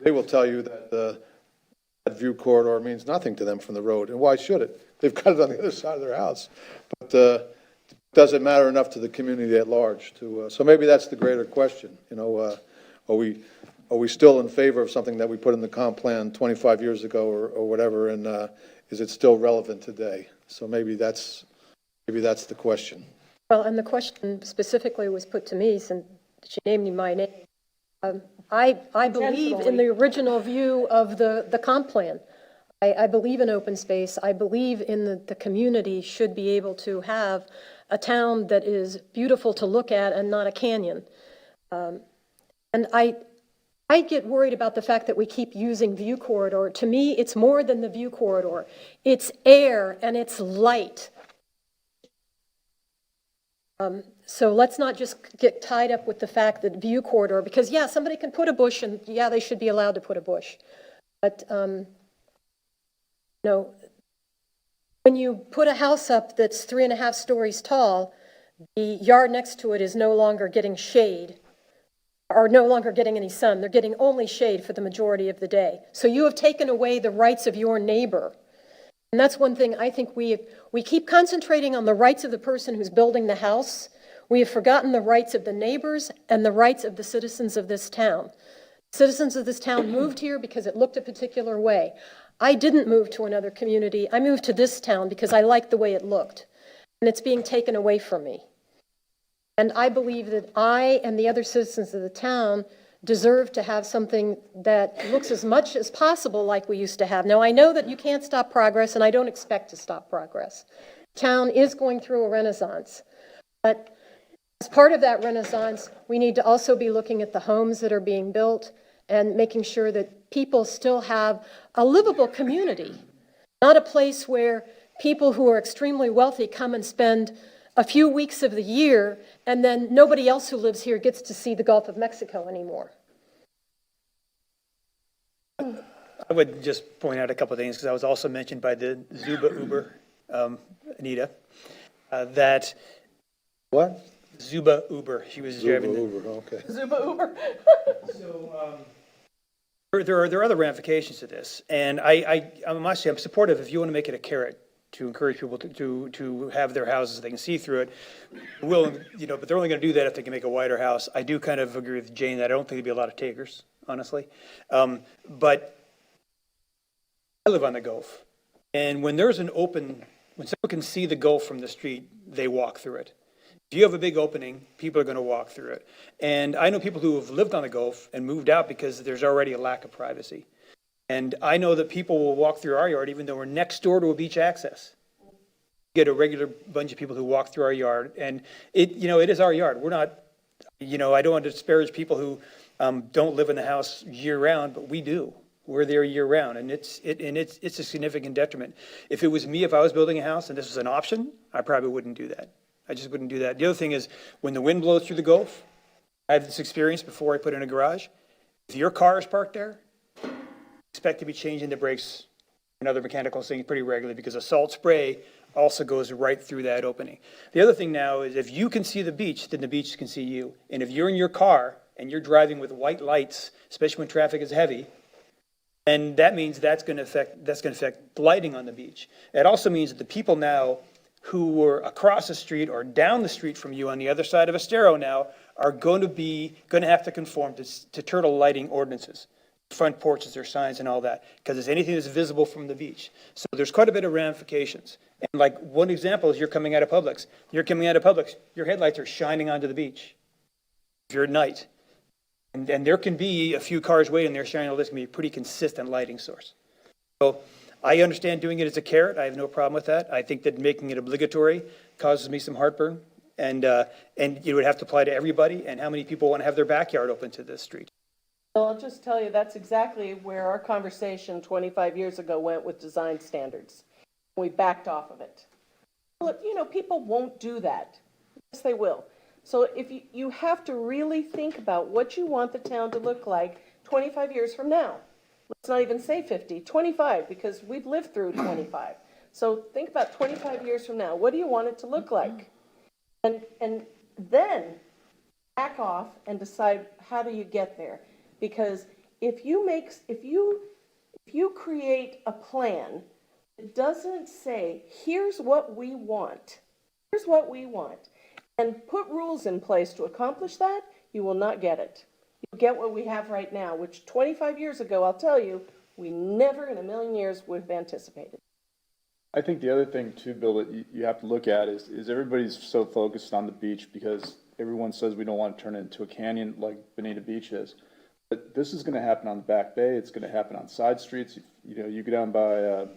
they will tell you that that view corridor means nothing to them from the road. And why should it? They've got it on the other side of their house. But does it matter enough to the community at large? So maybe that's the greater question. Are we still in favor of something that we put in the comp plan 25 years ago or whatever, and is it still relevant today? So maybe that's the question. Well, and the question specifically was put to me, since she named me my name. I believe in the original view of the comp plan. I believe in open space. I believe in the community should be able to have a town that is beautiful to look at and not a canyon. And I get worried about the fact that we keep using view corridor. To me, it's more than the view corridor. It's air and it's light. So let's not just get tied up with the fact that view corridor, because yeah, somebody can put a bush and yeah, they should be allowed to put a bush. But, when you put a house up that's 3.5 stories tall, the yard next to it is no longer getting shade, are no longer getting any sun. They're getting only shade for the majority of the day. So you have taken away the rights of your neighbor. And that's one thing I think we keep concentrating on the rights of the person who's building the house. We have forgotten the rights of the neighbors and the rights of the citizens of this town. Citizens of this town moved here because it looked a particular way. I didn't move to another community. I moved to this town because I liked the way it looked, and it's being taken away from me. And I believe that I and the other citizens of the town deserve to have something that looks as much as possible like we used to have. Now, I know that you can't stop progress, and I don't expect to stop progress. Town is going through a renaissance, but as part of that renaissance, we need to also be looking at the homes that are being built and making sure that people still have a livable community, not a place where people who are extremely wealthy come and spend a few weeks of the year, and then nobody else who lives here gets to see the Gulf of Mexico anymore. I would just point out a couple of things, because I was also mentioned by the Zuba Uber, Anita, that What? Zuba Uber, she was driving. Uber, okay. Zuba Uber. So, there are other ramifications to this, and I'm supportive if you want to make it a carrot to encourage people to have their houses, they can see through it. But they're only going to do that if they can make a wider house. I do kind of agree with Jane that I don't think there'd be a lot of takers, honestly. But I live on the Gulf, and when someone can see the Gulf from the street, they walk through it. If you have a big opening, people are going to walk through it. And I know people who have lived on the Gulf and moved out because there's already a lack of privacy. And I know that people will walk through our yard even though we're next door to a beach access. Get a regular bunch of people who walk through our yard, and it is our yard. We're not, I don't want to disparage people who don't live in the house year round, but we do. We're there year round, and it's a significant detriment. If it was me, if I was building a house and this was an option, I probably wouldn't do that. I just wouldn't do that. The other thing is, when the wind blows through the Gulf, I had this experience before I put in a garage. If your car is parked there, expect to be changing the brakes and other mechanical things pretty regularly, because a salt spray also goes right through that opening. The other thing now is, if you can see the beach, then the beach can see you. And if you're in your car and you're driving with white lights, especially when traffic is heavy, and that means that's going to affect lighting on the beach. It also means that the people now who were across the street or down the street from you on the other side of Estero now are going to have to conform to turtle lighting ordinances, front porches or signs and all that, because it's anything that's visible from the beach. So there's quite a bit of ramifications. And like one example is, you're coming out of Publix. Your headlights are shining onto the beach if you're at night. And there can be a few cars waiting there shining all this, can be a pretty consistent lighting source. So I understand doing it as a carrot. I have no problem with that. I think that making it obligatory causes me some heartburn. And it would have to apply to everybody. And how many people want to have their backyard open to this street? Well, I'll just tell you, that's exactly where our conversation 25 years ago went with design standards. We backed off of it. Well, people won't do that. Yes, they will. So if you have to really think about what you want the town to look like 25 years from now. Let's not even say 50, 25, because we've lived through 25. So think about 25 years from now. What do you want it to look like? And then back off and decide, how do you get there? Because if you create a plan, it doesn't say, here's what we want, and put rules in place to accomplish that, you will not get it. You'll get what we have right now, which 25 years ago, I'll tell you, we never in a million years would have anticipated. I think the other thing too, Bill, that you have to look at is everybody's so focused on the beach because everyone says we don't want to turn it into a canyon like Bonita Beach is. But this is going to happen on the Back Bay. It's going to happen on side streets. You go down by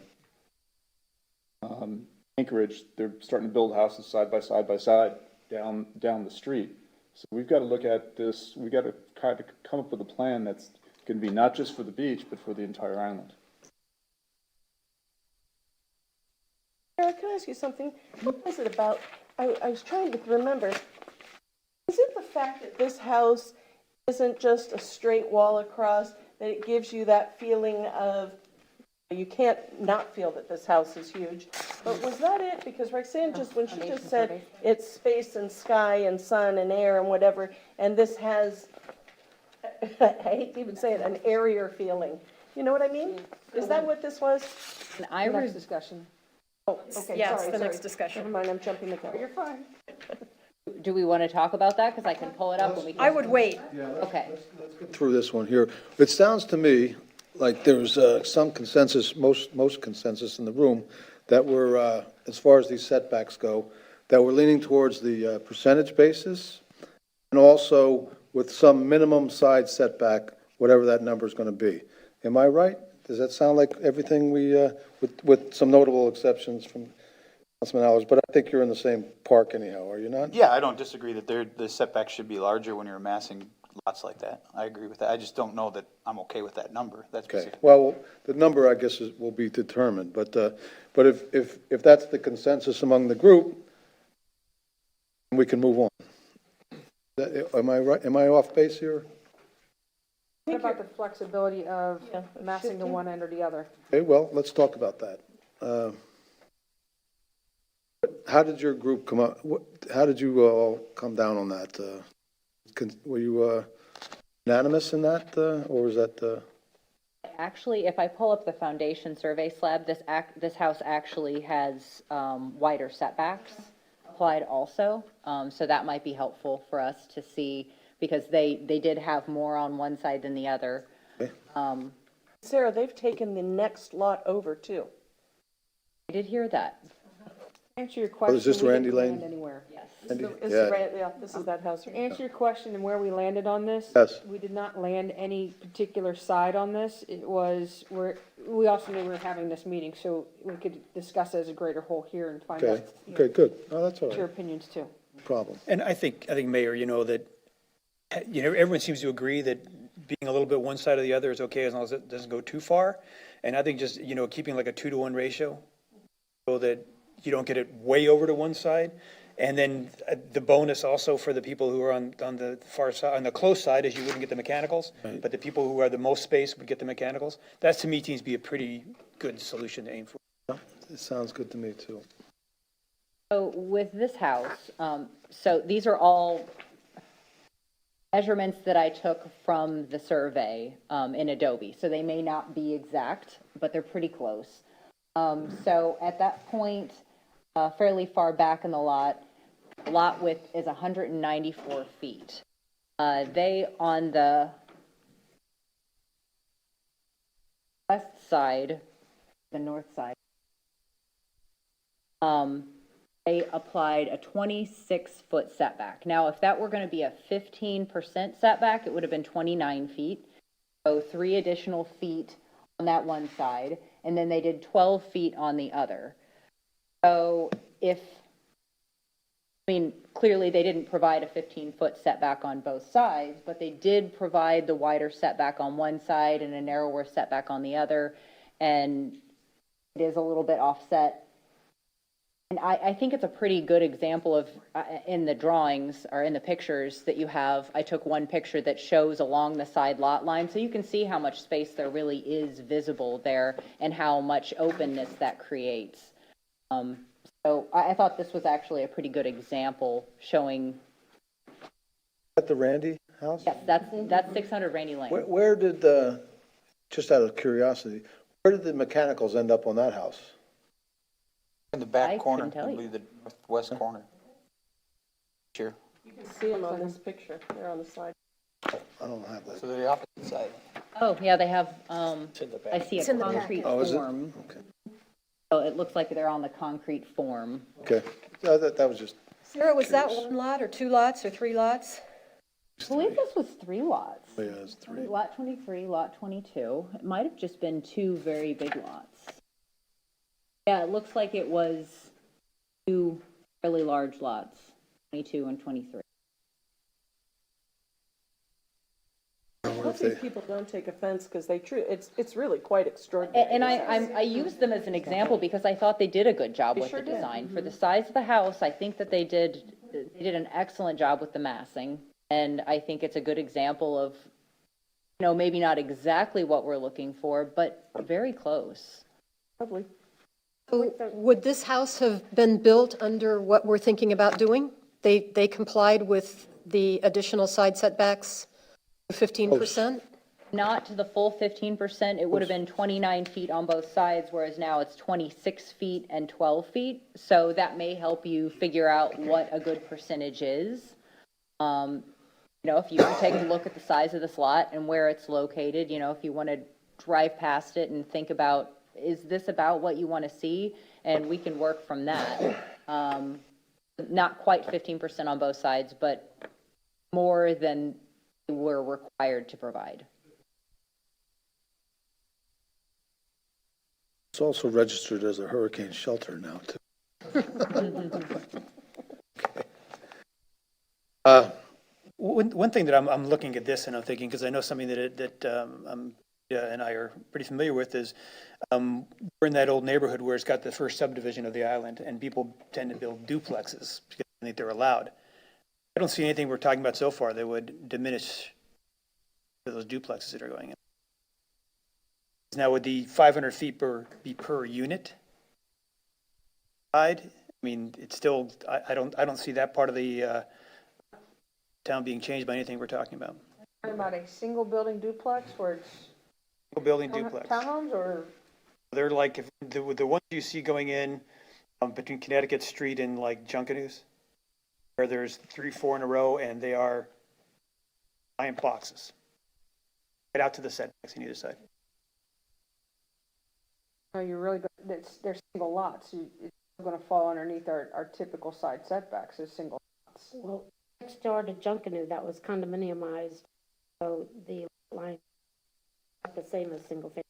Anchorage, they're starting to build houses side by side down the street. So we've got to look at this. We've got to try to come up with a plan that's going to be not just for the beach, but for the entire island. Sarah, can I ask you something? What is it about, I was trying to remember, is it the fact that this house isn't just a straight wall across, that it gives you that feeling of, you can't not feel that this house is huge, but was that it? Because Roxanne when she just said it's space and sky and sun and air and whatever, and this has, I hate to even say it, an airier feeling. You know what I mean? Is that what this was? Next discussion. Oh, okay, Yeah, it's sorry, the sorry. next discussion. Never mind, I'm jumping the gun. You're fine. Do we want to talk about that? Because I can pull it up when we can. I would wait. Okay. Through this one here. It sounds to me like there was some consensus, most consensus in the room, that we're, as far as these setbacks go, that we're leaning towards the percentage basis, and also with some minimum side setback, whatever that number is going to be. Am I right? Does that sound like everything we, with some notable exceptions from Councilman Allers? But I think you're in the same park anyhow, are you not? Yeah, I don't disagree that the setbacks should be larger when you're amassing lots like that. I agree with that. I just don't know that I'm okay with that number. That's Okay, specific. well, the number, I guess, will be determined, but if that's the consensus among the group, we can move on. Am I right, am I off base here? What about the flexibility of Yeah, massing to one end or the other? Okay, well, let's talk about that. How did your group come up, how did you all come down on that? Were you unanimous in that, or was that? Actually, if I pull up the foundation survey slab, this house actually has wider setbacks applied also. So that might be helpful for us to see, because they did have more on one side than the other. Sarah, they've taken the next lot over too. I did hear that. Answer your question. is this we Randy didn't land Lane? Anywhere. Yes. Andy? This Yeah. is right, yeah, this is that house. To answer your question and where we landed on this. Yes. We did not land any particular side on this. It was, we also knew we were having this meeting, so we could discuss it as a greater whole here and find out Okay, okay, good. Oh, that's all your right, opinions too. no problem. And I think, Mayor, that, everyone seems to agree that being a little bit one side or the other is okay as long as it doesn't go too far. And I think just, keeping like a 2-to-1 ratio so that you don't get it way over to one side. And then the bonus also for the people who are on the far side, on the close side, is you wouldn't get the mechanicals, but the people who are the most space would get the mechanicals. That to me seems to be a pretty good solution to aim for. It sounds good to me, too. So with this house, so these are all measurements that I took from the survey in Adobe. So they may not be exact, but they're pretty close. So at that point, fairly far back in the lot width is 194 feet. They, on the west side, the north side, they applied a 26-foot setback. Now, if that were going to be a 15% setback, it would have been 29 feet. So 3 additional feet on that one side, and then they did 12 feet on the other. So clearly they didn't provide a 15-foot setback on both sides, but they did provide the wider setback on one side and a narrower setback on the other, and it is a little bit offset. And I think it's a pretty good example of, in the drawings or in the pictures that you have, I took one picture that shows along the side lot line, so you can see how much space there really is visible there and how much openness that creates. So I thought this was actually a pretty good example showing. Is that the Randy house? Yes, that's 600 Rainy Lane. Where did just out of curiosity, where did the mechanicals end up on that house? In the I back corner, couldn't tell I you. believe the northwest corner. Sure. You can see them on this picture, they're on the side. I don't have that. So they're the opposite side. Oh, yeah, they have, It's in the back. I see a It's in the concrete Oh, is it? form. Okay, So it looks like they're on the concrete form. okay. That was just, Sarah, was that Curious. 1 lot or 2 lots or 3 lots? I believe this was 3 lots. yeah, it's 3. Lot 23, lot 22. It might have just been 2 very big lots. Yeah, it looks like it was 2 fairly large lots, 22 and 23. I hope these people don't take offense, because it's really quite extraordinary. And I used them as an example because I thought they did a good job They with sure the did. design. For the size of the house, I think that they did an excellent job with the massing. And I think it's a good example of, maybe not exactly what we're looking for, but very close. Lovely. Would this house have been built under what we're thinking about doing? They complied with the additional side setbacks, 15%? Not to the full 15%, it would have been 29 feet on both sides, whereas now it's 26 feet and 12 feet. So that may help you figure out what a good percentage is. If you take a look at the size of this lot and where it's located, if you wanted drive past it and think about, is this about what you want to see? And we can work from that. Not quite 15% on both sides, but more than we're required to provide. It's also registered as a hurricane shelter now, too. One thing that I'm looking at this and I'm thinking, because I know something and I are pretty familiar with is, we're in that old neighborhood where it's got the first subdivision of the island, and people tend to build duplexes because they think they're allowed. I don't see anything we're talking about so far that would diminish those duplexes that are going in. Now, would the 500 feet be per unit side? I mean, it's still, I don't see that part of the town being changed by anything we're talking about. Talking about a single building duplex where it's Building duplex. townhomes, or? They're like, if the ones you see going in between Connecticut Street and like Junkanoo, where there's 3, 4 in a row, and they are giant boxes. Right out to the setbacks on either side. No, you're really, they're single lots. It's going to fall underneath our typical side setbacks as single lots. Well, next door to Junkanoo, that was condominiumized, so the line is the same as single family.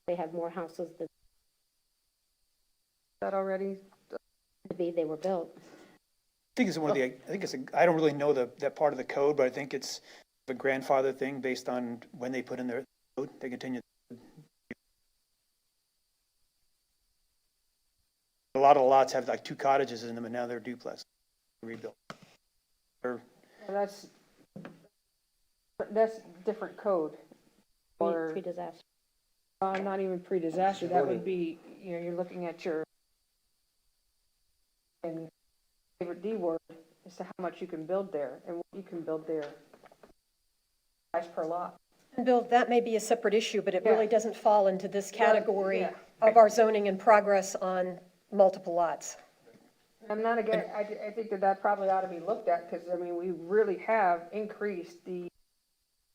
They have more houses than That already? to be, they were built. I think it's I don't really know that part of the code, but I think it's a grandfather thing based on when they put in their code. They continue. A lot of lots have like 2 cottages in them, and now they're duplex, rebuilt. That's different code. Or, Pre-disaster. not even pre-disaster, that would be, you're looking at your and favorite D word as to how much you can build there and what you can build there. Price per lot. And Bill, that may be a separate issue, but it really doesn't fall into this category Yeah. of our zoning in progress on multiple lots. I'm not again, I think that probably ought to be looked at, because, I mean, we really have increased the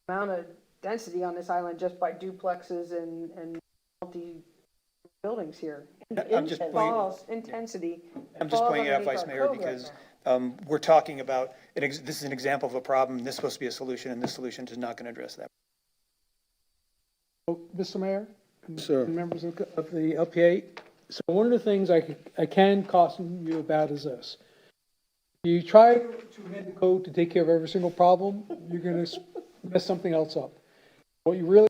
amount of density on this island just by duplexes and multi-buildings here. I'm just Intensity. pointing it out, Vice Mayor, because we're talking about, this is an example of a problem, this is supposed to be a solution, and this solution is not going to address that. Oh, Mr. Mayor? and Sir. Members of the LPA, so one of the things I can caution you about is this. You try to amend the code to take care of every single problem, you're going to mess something else up. What you really,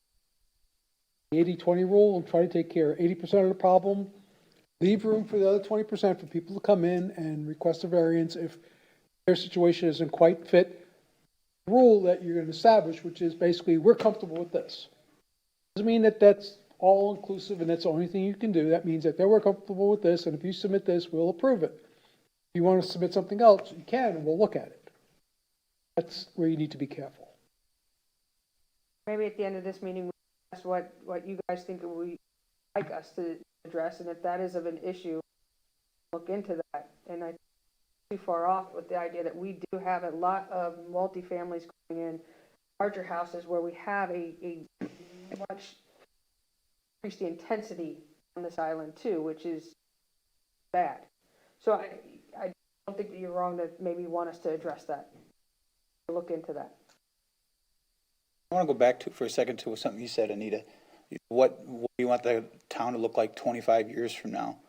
the 80-20 rule, and try to take care of 80% of the problem, leave room for the other 20% for people to come in and request a variance if their situation isn't quite fit. The rule that you're going to establish, which is basically, we're comfortable with this. Doesn't mean that that's all inclusive and that's the only thing you can do. That means that we're comfortable with this, and if you submit this, we'll approve it. If you want to submit something else, you can, and we'll look at it. That's where you need to be careful. Maybe at the end of this meeting, we ask what you guys think we like us to address, and if that is of an issue, look into that. And I think too far off with the idea that we do have a lot of multifamilies going in, larger houses where we have a much increase the intensity on this island too, which is bad. So I don't think that you're wrong to maybe want us to address that, look into that. I want to go back for a second to something you said, Anita. What do you want the town to look like 25 years from now?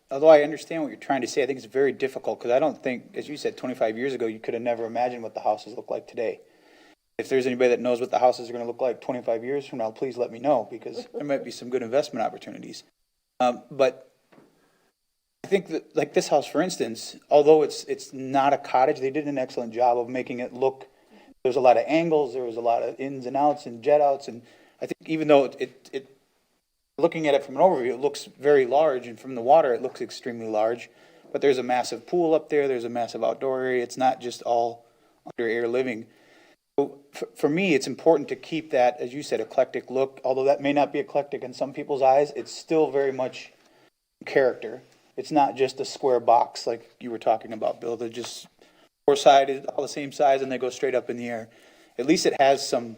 Although I understand what you're trying to say, I think it's very difficult, because I don't think, as you said, 25 years ago, you could have never imagined what the houses look like today. If there's anybody that knows what the houses are going to look like 25 years from now, please let me know, because there might be some good investment opportunities. But I think that, like this house, for instance, although it's not a cottage, they did an excellent job of making it look, there's a lot of angles, there was a lot of ins and outs and jet outs, and I think even though it looking at it from an overview, it looks very large, and from the water, it looks extremely large. But there's a massive pool up there, there's a massive outdoor area, it's not just all under air living. So for me, it's important to keep that, as you said, eclectic look, although that may not be eclectic in some people's eyes, it's still very much character. It's not just a square box like you were talking about, Bill. They're just four-sided, all the same size, and they go straight up in the air. At least it has some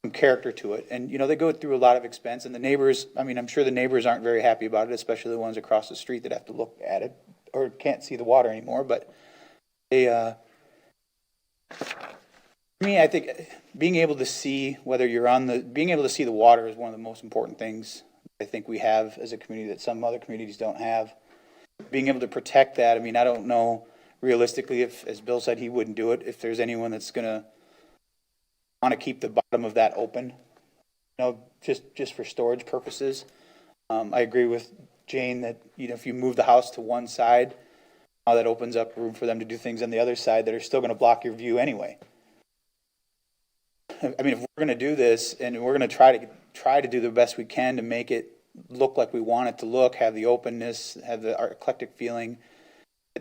some character to it. And, they go through a lot of expense, and the neighbors, I'm sure the neighbors aren't very happy about it, especially the ones across the street that have to look at it or can't see the water anymore, but they, for me, I think being able to see being able to see the water is one of the most important things I think we have as a community that some other communities don't have. Being able to protect that, I don't know realistically if, as Bill said, he wouldn't do it, if there's anyone that's gonna want to keep the bottom of that open, just for storage purposes. I agree with Jane that, if you move the house to one side, that opens up room for them to do things on the other side that are still going to block your view anyway. If we're going to do this and we're going to try to do the best we can to make it look like we want it to look, have the openness, have the eclectic feeling,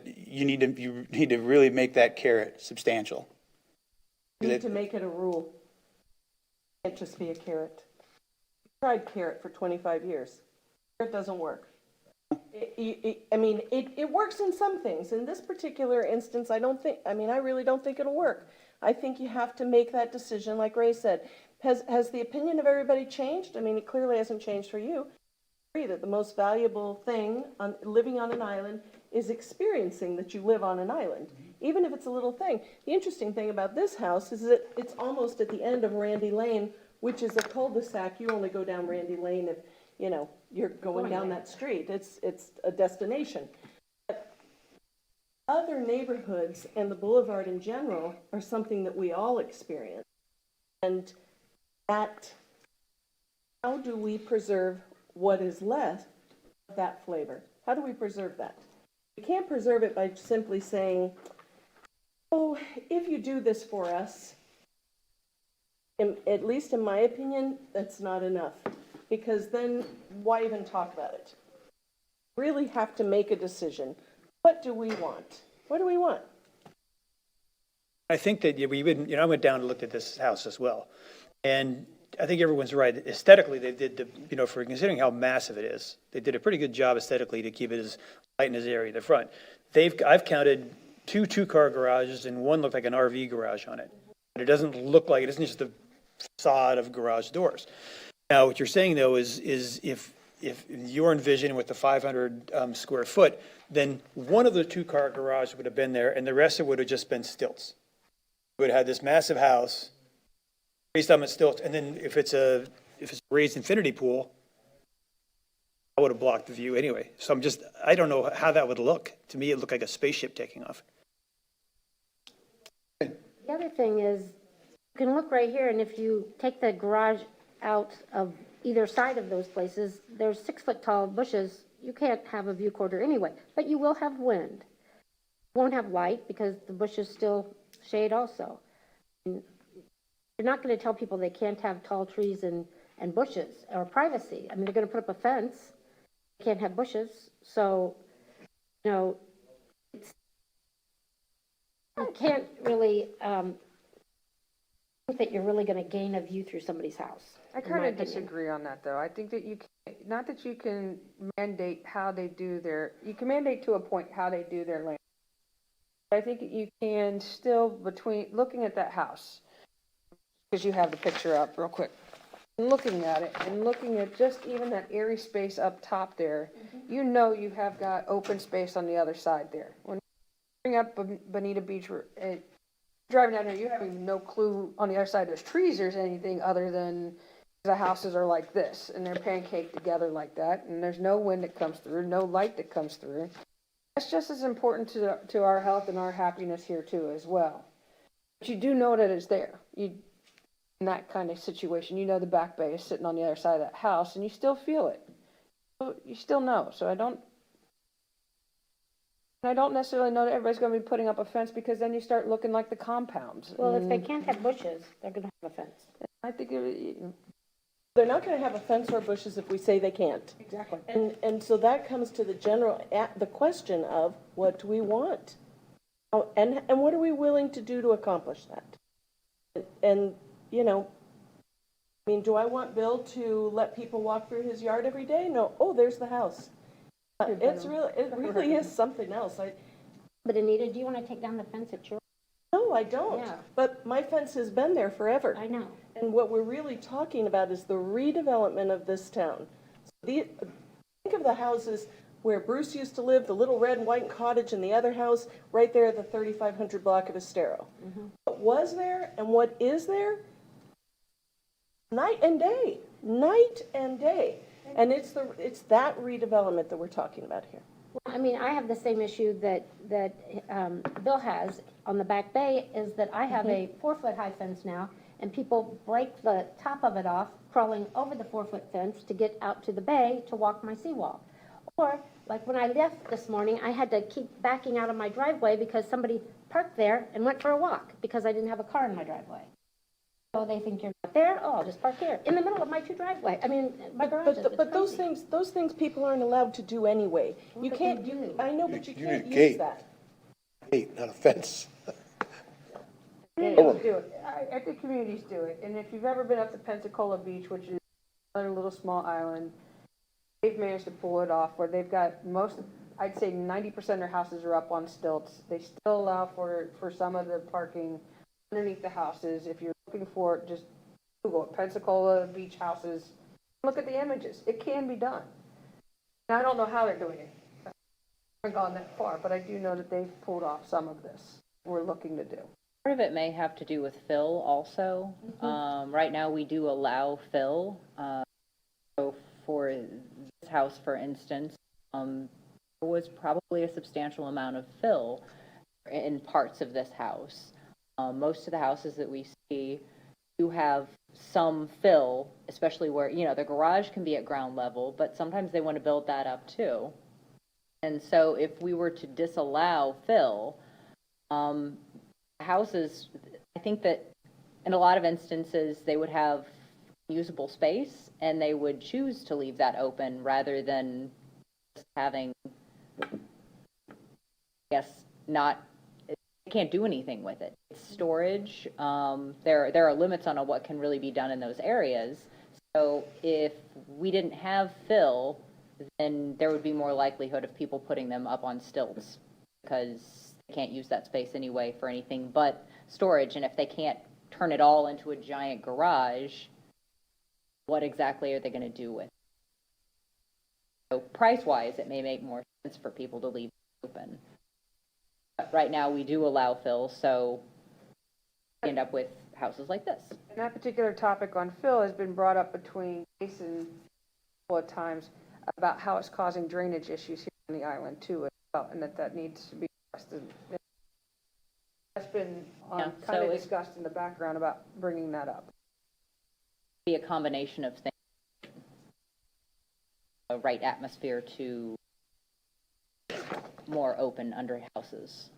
you need to really make that carrot substantial. You need to make it a rule. It can't just be a carrot. I tried carrot for 25 years. It doesn't work. It works in some things. In this particular instance, I really don't think it'll work. I think you have to make that decision, like Ray said. Has the opinion of everybody changed? It clearly hasn't changed for you. I agree that the most valuable thing on living on an island is experiencing that you live on an island, even if it's a little thing. The interesting thing about this house is that it's almost at the end of Randy Lane, which is a cul-de-sac. You only go down Randy Lane if, you're going down that street. It's a destination. But other neighborhoods and the boulevard in general are something that we all experience. And how do we preserve what is left of that flavor? How do we preserve that? We can't preserve it by simply saying, oh, if you do this for us, at least in my opinion, that's not enough. Because then why even talk about it? Really have to make a decision. What do we want? What do we want? I think that I went down and looked at this house as well. And I think everyone's right. Aesthetically, they did, for considering how massive it is, they did a pretty good job aesthetically to keep it as light in this area, the front. I've counted two-car garages and one looked like an RV garage on it. But it doesn't look like, it isn't just a facade of garage doors. Now, what you're saying, though, is if you're envisioning with the 500 square foot, then one of the two-car garages would have been there, and the rest of it would have just been stilts. We would have had this massive house based on its stilts, and then if it's a raised infinity pool, I would have blocked the view anyway. So I don't know how that would look. To me, it looked like a spaceship taking off. The other thing is, you can look right here, and if you take the garage out of either side of those places, there's 6-foot-tall bushes. You can't have a view quarter anyway, but you will have wind. You won't have light because the bushes still shade also. And you're not going to tell people they can't have tall trees and bushes or privacy. They're going to put up a fence. They can't have bushes. So, you can't really think that you're really going to gain a view through somebody's house. I kind of disagree on that, though. I think that you can, not that you can mandate how they do you can mandate to a point how they do their land. But I think you can still, between looking at that house, because you have the picture up real quick, and looking at it and looking at just even that airy space up top there, you have got open space on the other side there. When you bring up Bonita Beach, driving down there, you have no clue on the other side there's trees, there's anything other than the houses are like this, and they're pancaked together like that, and there's no wind that comes through, no light that comes through. That's just as important to our health and our happiness here too as well. But you do know that it's there. In that kind of situation, the back bay is sitting on the other side of that house, and you still feel it. You still know. So I don't necessarily know that everybody's going to be putting up a fence, because then you start looking like the compounds. Well, if they can't have bushes, they're going to have a fence. I think They're not going to have a fence or bushes if we say they can't. Exactly. And so that comes to the question of, what do we want? And what are we willing to do to accomplish that? And, do I want Bill to let people walk through his yard every day? No. Oh, there's the house. It really is something else. But Anita, do you want to take down the fence at your? No, I don't. Yeah. But my fence has been there forever. I know. And what we're really talking about is the redevelopment of this town. Think of the houses where Bruce used to live, the little red and white cottage and the other house, right there at the 3500 block of Estero. What was there and what is there? Night and day, night and day. And it's that redevelopment that we're talking about here. Well, I mean, I have the same issue that Bill has on the back bay, is that I have a 4-foot high fence now, and people break the top of it off, crawling over the 4-foot fence to get out to the bay to walk my seawall. Or, like when I left this morning, I had to keep backing out of my driveway because somebody parked there and went for a walk because I didn't have a car in my driveway. So they think you're not there, oh, I'll just park here, in the middle of my two driveways, my garages. But those things people aren't allowed to do anyway. You But can't, they do. I know, but you You can't need a gate. use that. Gate, not a fence. Communities do it. I think communities do it. And if you've ever been up to Pensacola Beach, which is another little small island, they've managed to pull it off where they've got I'd say 90% of their houses are up on stilts. They still allow for some of the parking underneath the houses. If you're looking for it, just Google it, Pensacola Beach houses. Look at the images. It can be done. Now, I don't know how they're doing it. I haven't gone that far, but I do know that they've pulled off some of this we're looking to do. Part of it may have to do with fill also. Right now, we do allow fill. So for this house, for instance, there was probably a substantial amount of fill in parts of this house. Most of the houses that we see do have some fill, especially where, the garage can be at ground level, but sometimes they want to build that up too. And so if we were to disallow fill, houses, I think that in a lot of instances, they would have usable space and they would choose to leave that open rather than just having, I guess, they can't do anything with it. It's storage. There are limits on what can really be done in those areas. So if we didn't have fill, then there would be more likelihood of people putting them up on stilts because they can't use that space anyway for anything but storage. And if they can't turn it all into a giant garage, what exactly are they going to do with it? So price-wise, it may make more sense for people to leave it open. But right now, we do allow fill, so we end up with houses like this. And that particular topic on fill has been brought up between Jason a couple of times about how it's causing drainage issues here on the island too, as well, and that needs to be addressed. That's been kind of discussed in the background about bringing that up. Be a combination of things, a right atmosphere to more open under houses.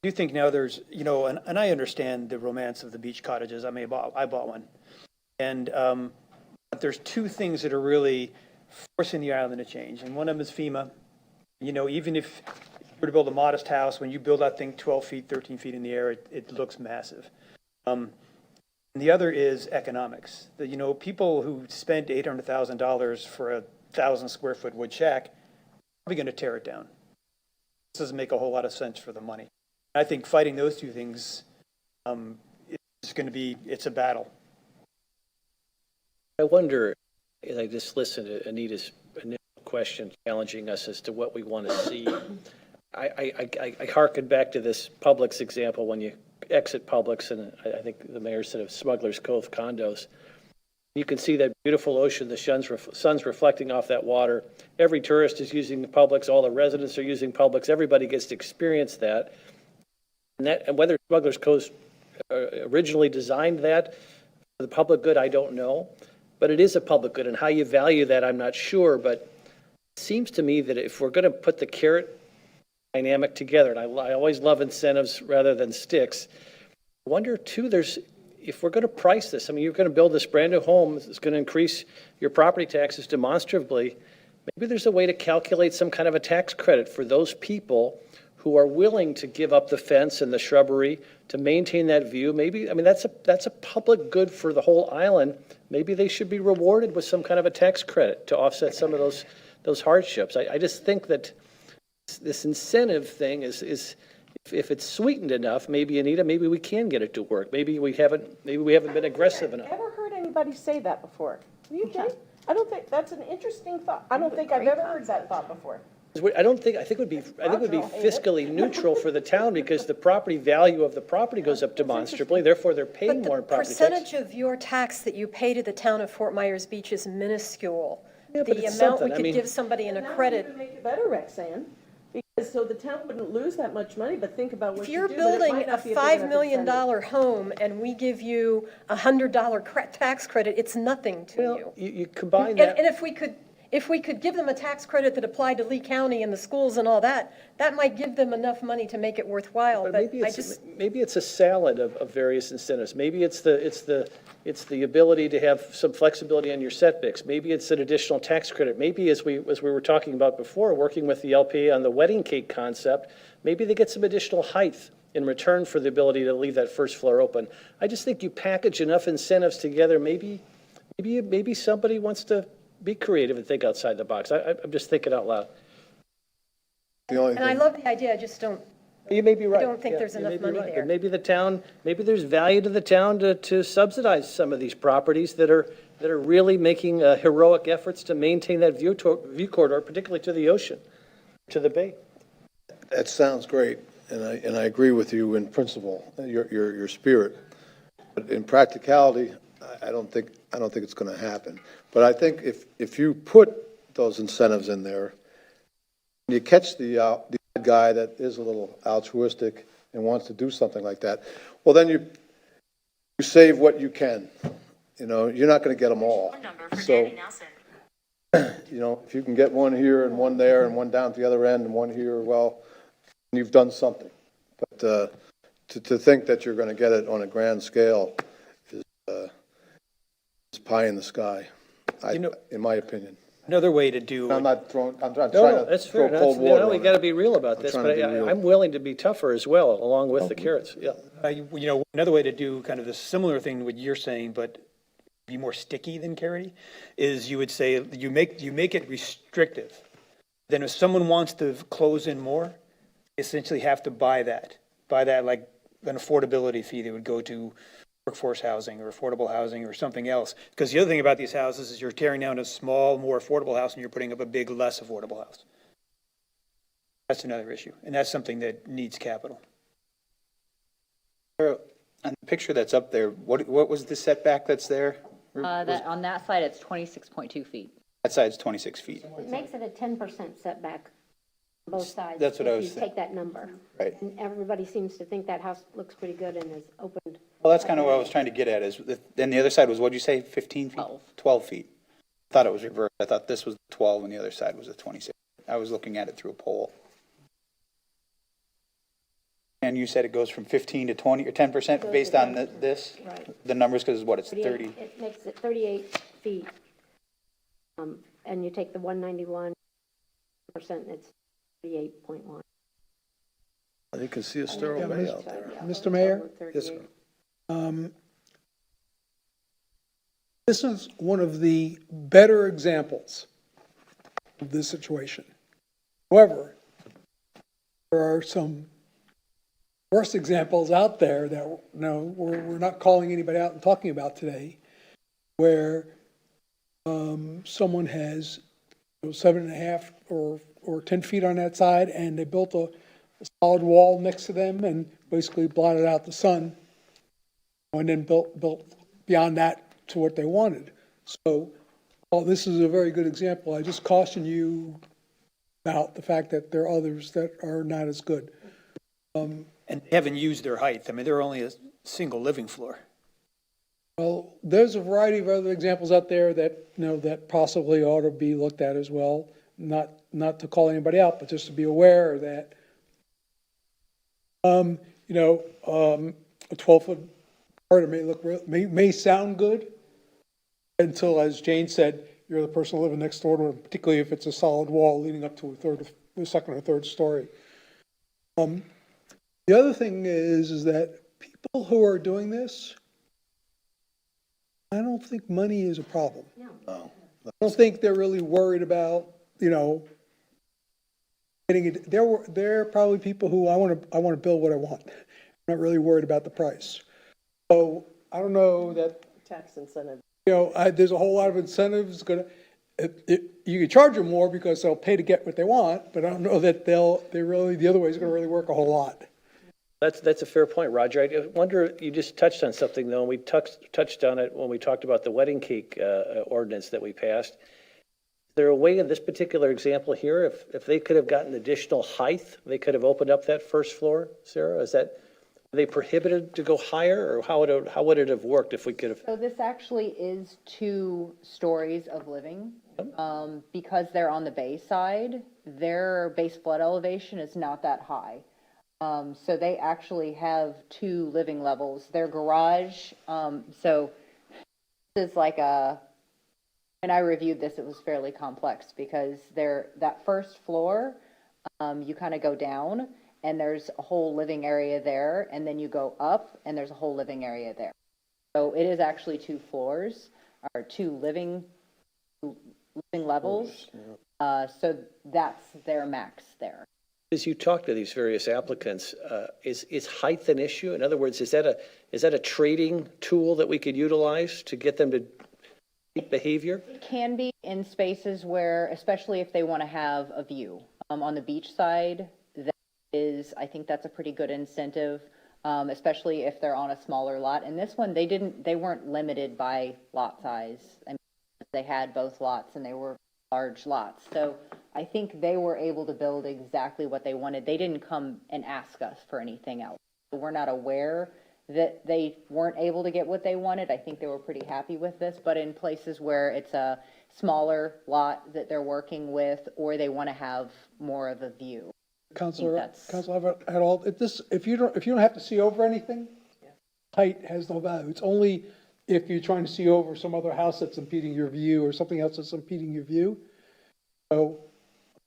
I do think now there's, and I understand the romance of the beach cottages. I bought one. And but there's two things that are really forcing the island to change. And one of them is FEMA. Even if you were to build a modest house, when you build that thing 12 feet, 13 feet in the air, it looks massive. And the other is economics. People who spent $800,000 for a 1,000 square foot wood shack are probably going to tear it down. This doesn't make a whole lot of sense for the money. I think fighting those two things it's a battle. I wonder, as I just listened to Anita's initial question challenging us as to what we want to see. I hearken back to this Publix example when you exit Publix, and I think the mayor said of Smuggler's Cove condos. You can see that beautiful ocean, the sun's reflecting off that water. Every tourist is using the Publix, all the residents are using Publix, everybody gets to experience that. And whether Smuggler's Cove originally designed that for the public good, I don't know. But it is a public good, and how you value that, I'm not sure. But it seems to me that if we're going to put the carrot dynamic together, and I always love incentives rather than sticks, I wonder, too, if we're going to price this, you're going to build this brand new home, it's going to increase your property taxes demonstrably. Maybe there's a way to calculate some kind of a tax credit for those people who are willing to give up the fence and the shrubbery to maintain that view. Maybe, that's a public good for the whole island. Maybe they should be rewarded with some kind of a tax credit to offset some of those hardships. I just think that this incentive thing is if it's sweetened enough, maybe, Anita, maybe we can get it to work. Maybe we haven't been aggressive enough. Ever heard anybody say that before? You, Jay? I don't think, that's an interesting thought. I don't think I've ever heard that thought before. I think it would be fiscally neutral for the town because the property value of the property goes up demonstrably, therefore they're paying more in But the property tax. percentage of your tax that you pay to the town of Fort Myers Beach is minuscule. Yeah, but The it's amount we something. I could mean- give somebody in a That would credit. even make it better, Roxanne, because so the town wouldn't lose that much money, but think about what If you you're do, but it building might a not be a big $5 enough million incentive. home and we give you a $100 tax credit, it's nothing to Well, you. you combine And that. if we could give them a tax credit that applied to Lee County and the schools and all that, that might give them enough money to make it worthwhile, But but maybe it's a salad of various incentives. Maybe it's the ability to have some flexibility on your setbacks. Maybe it's an additional tax credit. Maybe as we were talking about before, working with the LPA on the wedding cake concept, maybe they get some additional height in return for the ability to leave that first floor open. I just think you package enough incentives together, maybe somebody wants to be creative and think outside the box. I'm just thinking out loud. The only and I thing, love the idea, I just don't, You may be right. don't think Yeah, there's you enough may be money right. there. But maybe the town, maybe there's value to the town to subsidize some of these properties that are really making heroic efforts to maintain that view corridor, particularly to the ocean, to the bay. that sounds great, and I agree with you in principle, your spirit. But in practicality, I don't think it's gonna happen. But I think if you put those incentives in there, you catch the guy that is a little altruistic and wants to do something like that, well, then you save what you can. You know, you're not gonna get them all. So, you know, if you can get one here and one there and one down at the other end and one here, well, you've done something. But to think that you're gonna get it on a grand scale is pie in the sky, in my opinion. Another way to do. I'm not trying No, to that's throw fair. cold water We on got to it. be real about I'm this, trying but to be real. I'm willing to be tougher as well, along with the carrots, yeah. Another way to do kind of the similar thing to what you're saying, but be more sticky than carroty, is you would say, you make it restrictive. Then if someone wants to close in more, essentially have to buy that like an affordability fee that would go to workforce housing or affordable housing or something else. Because the other thing about these houses is you're tearing down a small, more affordable house and you're putting up a big, less affordable house. That's another issue, and that's something that needs capital. On the picture that's up there, what was the setback that's there? On that side, it's 26.2 feet. That side's 26 feet. It makes it a 10% setback on both sides. That's what I was If you take that number. Right. And everybody seems to think that house looks pretty good and is opened. Well, that's kind of what I was trying to get at, is, then the other side was, what'd you say, 15 feet? 12 feet. I thought it was reversed. I thought this was 12 and the other side was a 26. I was looking at it through a pole. And you said it goes from 15 to 20 or 10% based on this? Right. The numbers, because what, it's 30? It makes it 38 feet. And you take the 191%, it's 38.1. You can see a sterile bay out there. Mr. Mayor? Yes, sir. This is one of the better examples of this situation. However, there are some worse examples out there that, we're not calling anybody out and talking about today, where someone has 7.5 or 10 feet on that side, and they built a solid wall next to them and basically blotted out the sun, and then built beyond that to what they wanted. So, this is a very good example. I just caution you about the fact that there are others that are not as good. And they haven't used their height. I mean, they're only a single living floor. Well, there's a variety of other examples out there that, that possibly ought to be looked at as well. Not to call anybody out, but just to be aware that, a 12-foot corridor may sound good until, as Jane said, you're the person living next door to it, particularly if it's a solid wall leading up to the second or third story. The other thing is that people who are doing this, I don't think money is a problem. No. I don't think they're really worried about, There are probably people who I want to build what I want. I'm not really worried about the price. So I don't know that, Tax incentive. there's a whole lot of incentives you can charge them more because they'll pay to get what they want, but I don't know that the other way is going to really work a whole lot. That's a fair point, Roger. I wonder, you just touched on something, though, and we touched on it when we talked about the wedding cake ordinance that we passed. Is there a way in this particular example here, if they could have gotten additional height, they could have opened up that first floor, Sarah? Are they prohibited to go higher, or how would it have worked if we could have? So this actually is 2 stories of living. Because they're on the bay side, their base flood elevation is not that high. So they actually have 2 living levels. Their garage, so this is like when I reviewed this, it was fairly complex because that first floor, you kind of go down and there's a whole living area there, and then you go up and there's a whole living area there. So it is actually 2 floors, or 2 living levels. So that's their max there. As you talk to these various applicants, is height an issue? In other words, is that a trading tool that we could utilize to get them to keep behavior? It can be in spaces where, especially if they want to have a view. On the beach side, I think that's a pretty good incentive, especially if they're on a smaller lot. And this one, they weren't limited by lot size. I mean, they had both lots and they were large lots. So I think they were able to build exactly what they wanted. They didn't come and ask us for anything else. We're not aware that they weren't able to get what they wanted. I think they were pretty happy with this, but in places where it's a smaller lot that they're working with, or they want to have more of a view. Counselor, at all, if you don't have to see over anything, height has no value. It's only if you're trying to see over some other house that's impeding your view or something else that's impeding your view. So,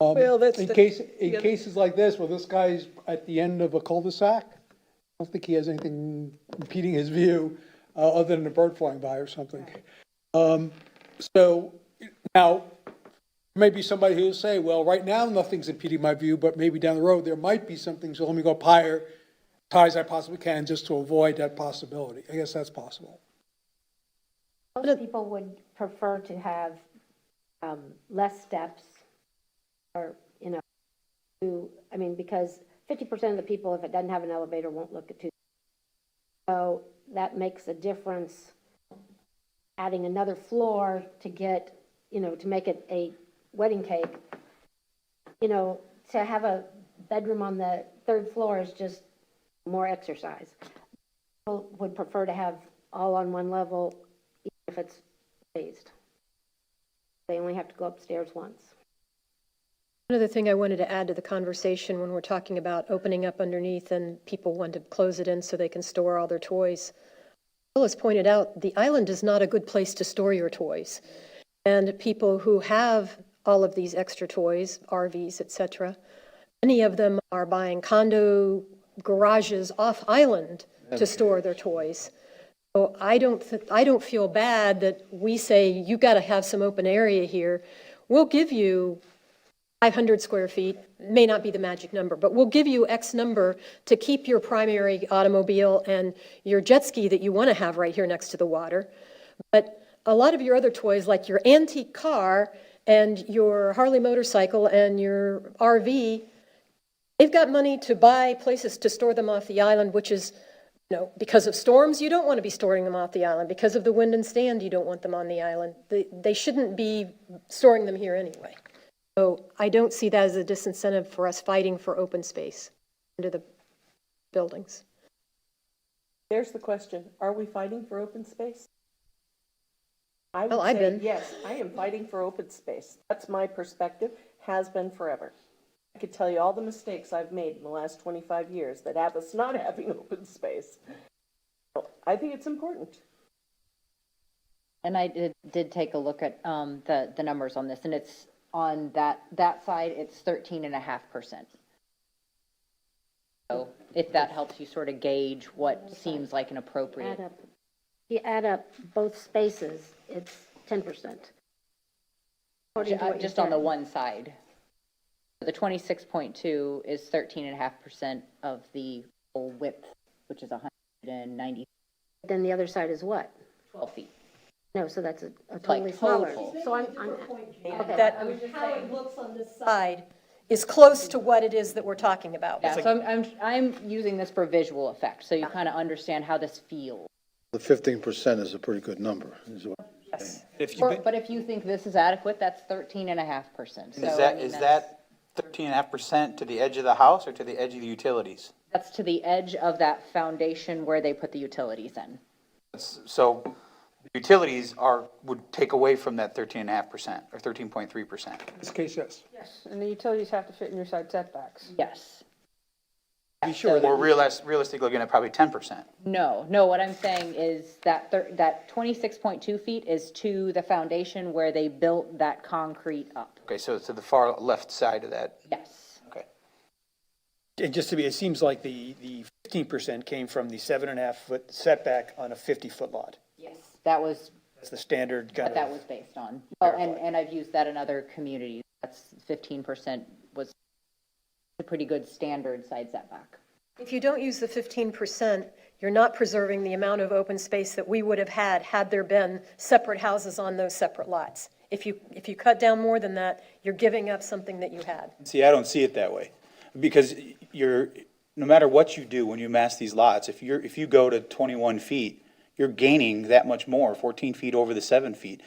in cases like this, where this guy's at the end of a cul-de-sac, I don't think he has anything impeding his view, other than a bird flying by or something. So now, maybe somebody who'll say, well, right now, nothing's impeding my view, but maybe down the road, there might be something, so let me go up higher, as high as I possibly can, just to avoid that possibility. I guess that's possible. Most people would prefer to have less steps, or, because 50% of the people, if it doesn't have an elevator, won't look at 2. So that makes a difference, adding another floor to get, to make it a wedding cake. To have a bedroom on the 3rd floor is just more exercise. People would prefer to have all on one level, even if it's raised. They only have to go upstairs once. Another thing I wanted to add to the conversation when we're talking about opening up underneath and people want to close it in so they can store all their toys. Phil has pointed out the island is not a good place to store your toys. And people who have all of these extra toys, RVs, etc., many of them are buying condo garages off island to store their toys. So I don't feel bad that we say, you've got to have some open area here. We'll give you 500 square feet, may not be the magic number, but we'll give you X number to keep your primary automobile and your jet ski that you want to have right here next to the water. But a lot of your other toys, like your antique car and your Harley motorcycle and your RV, they've got money to buy places to store them off the island, which is, because of storms, you don't want to be storing them off the island. Because of the wind and sand, you don't want them on the island. They shouldn't be storing them here anyway. So I don't see that as a disincentive for us fighting for open space under the buildings. There's the question. Are we fighting for open space? I would I've say been. yes, I am fighting for open space. That's my perspective, has been forever. I could tell you all the mistakes I've made in the last 25 years that have us not having open space. So I think it's important. And I did take a look at the numbers on this, and it's on that side, it's 13.5%. So if that helps you sort of gauge what seems like an appropriate. If you add up both spaces, it's 10%. Just on the one side. The 26.2 is 13.5% of the full width, which is 190, Then the other side is what? 12 feet. No, so that's a totally smaller. total. So I'm, okay. That how it looks on this side is close to what it is that we're talking about. Yeah, so I'm using this for visual effect, so you kind of understand how this feels. The 15% is a pretty good number, is what I'm saying. If you, But if you think this is adequate, that's 13.5%. So, I mean, is that's- that 13.5% to the edge of the house or to the edge of the utilities? That's to the edge of that foundation where they put the utilities in. So utilities would take away from that 13.5% or 13.3%. In this case, yes. And the utilities have to fit in your side setbacks. Yes. Be sure Or realistically looking at probably 10%. No, what I'm saying is that that 26.2 feet is to the foundation where they built that concrete up. Okay, so it's to the far left side of that. Yes. Okay. And just to be, it seems like the 15% came from the 7.5-foot setback on a 50-foot lot. Yes. That was That's the standard kind what that of, was based on. Oh, and I've used that in other communities. That's 15% was a pretty good standard side setback. If you don't use the 15%, you're not preserving the amount of open space that we would have had there been separate houses on those separate lots. If you cut down more than that, you're giving up something that you had. See, I don't see it that way, because no matter what you do when you mass these lots, if you go to 21 feet, you're gaining that much more, 14 feet over the 7 feet.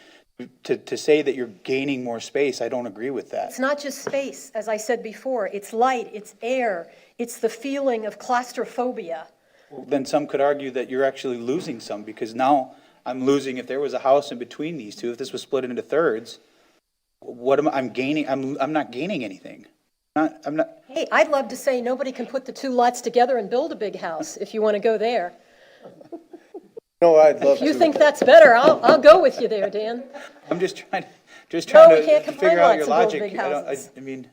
To say that you're gaining more space, I don't agree with that. It's not just space, as I said before. It's light, it's air, it's the feeling of claustrophobia. Then some could argue that you're actually losing some, because now I'm losing, if there was a house in between these two, if this was split into thirds, I'm gaining, I'm not gaining anything. I'm not. Hey, I'd love to say nobody can put the two lots together and build a big house, if you want to go there. No, I'd love If you to. think that's better, I'll go with you there, Dan. I'm just trying No, to we can't combine figure out lots your and build logic. big houses. I mean,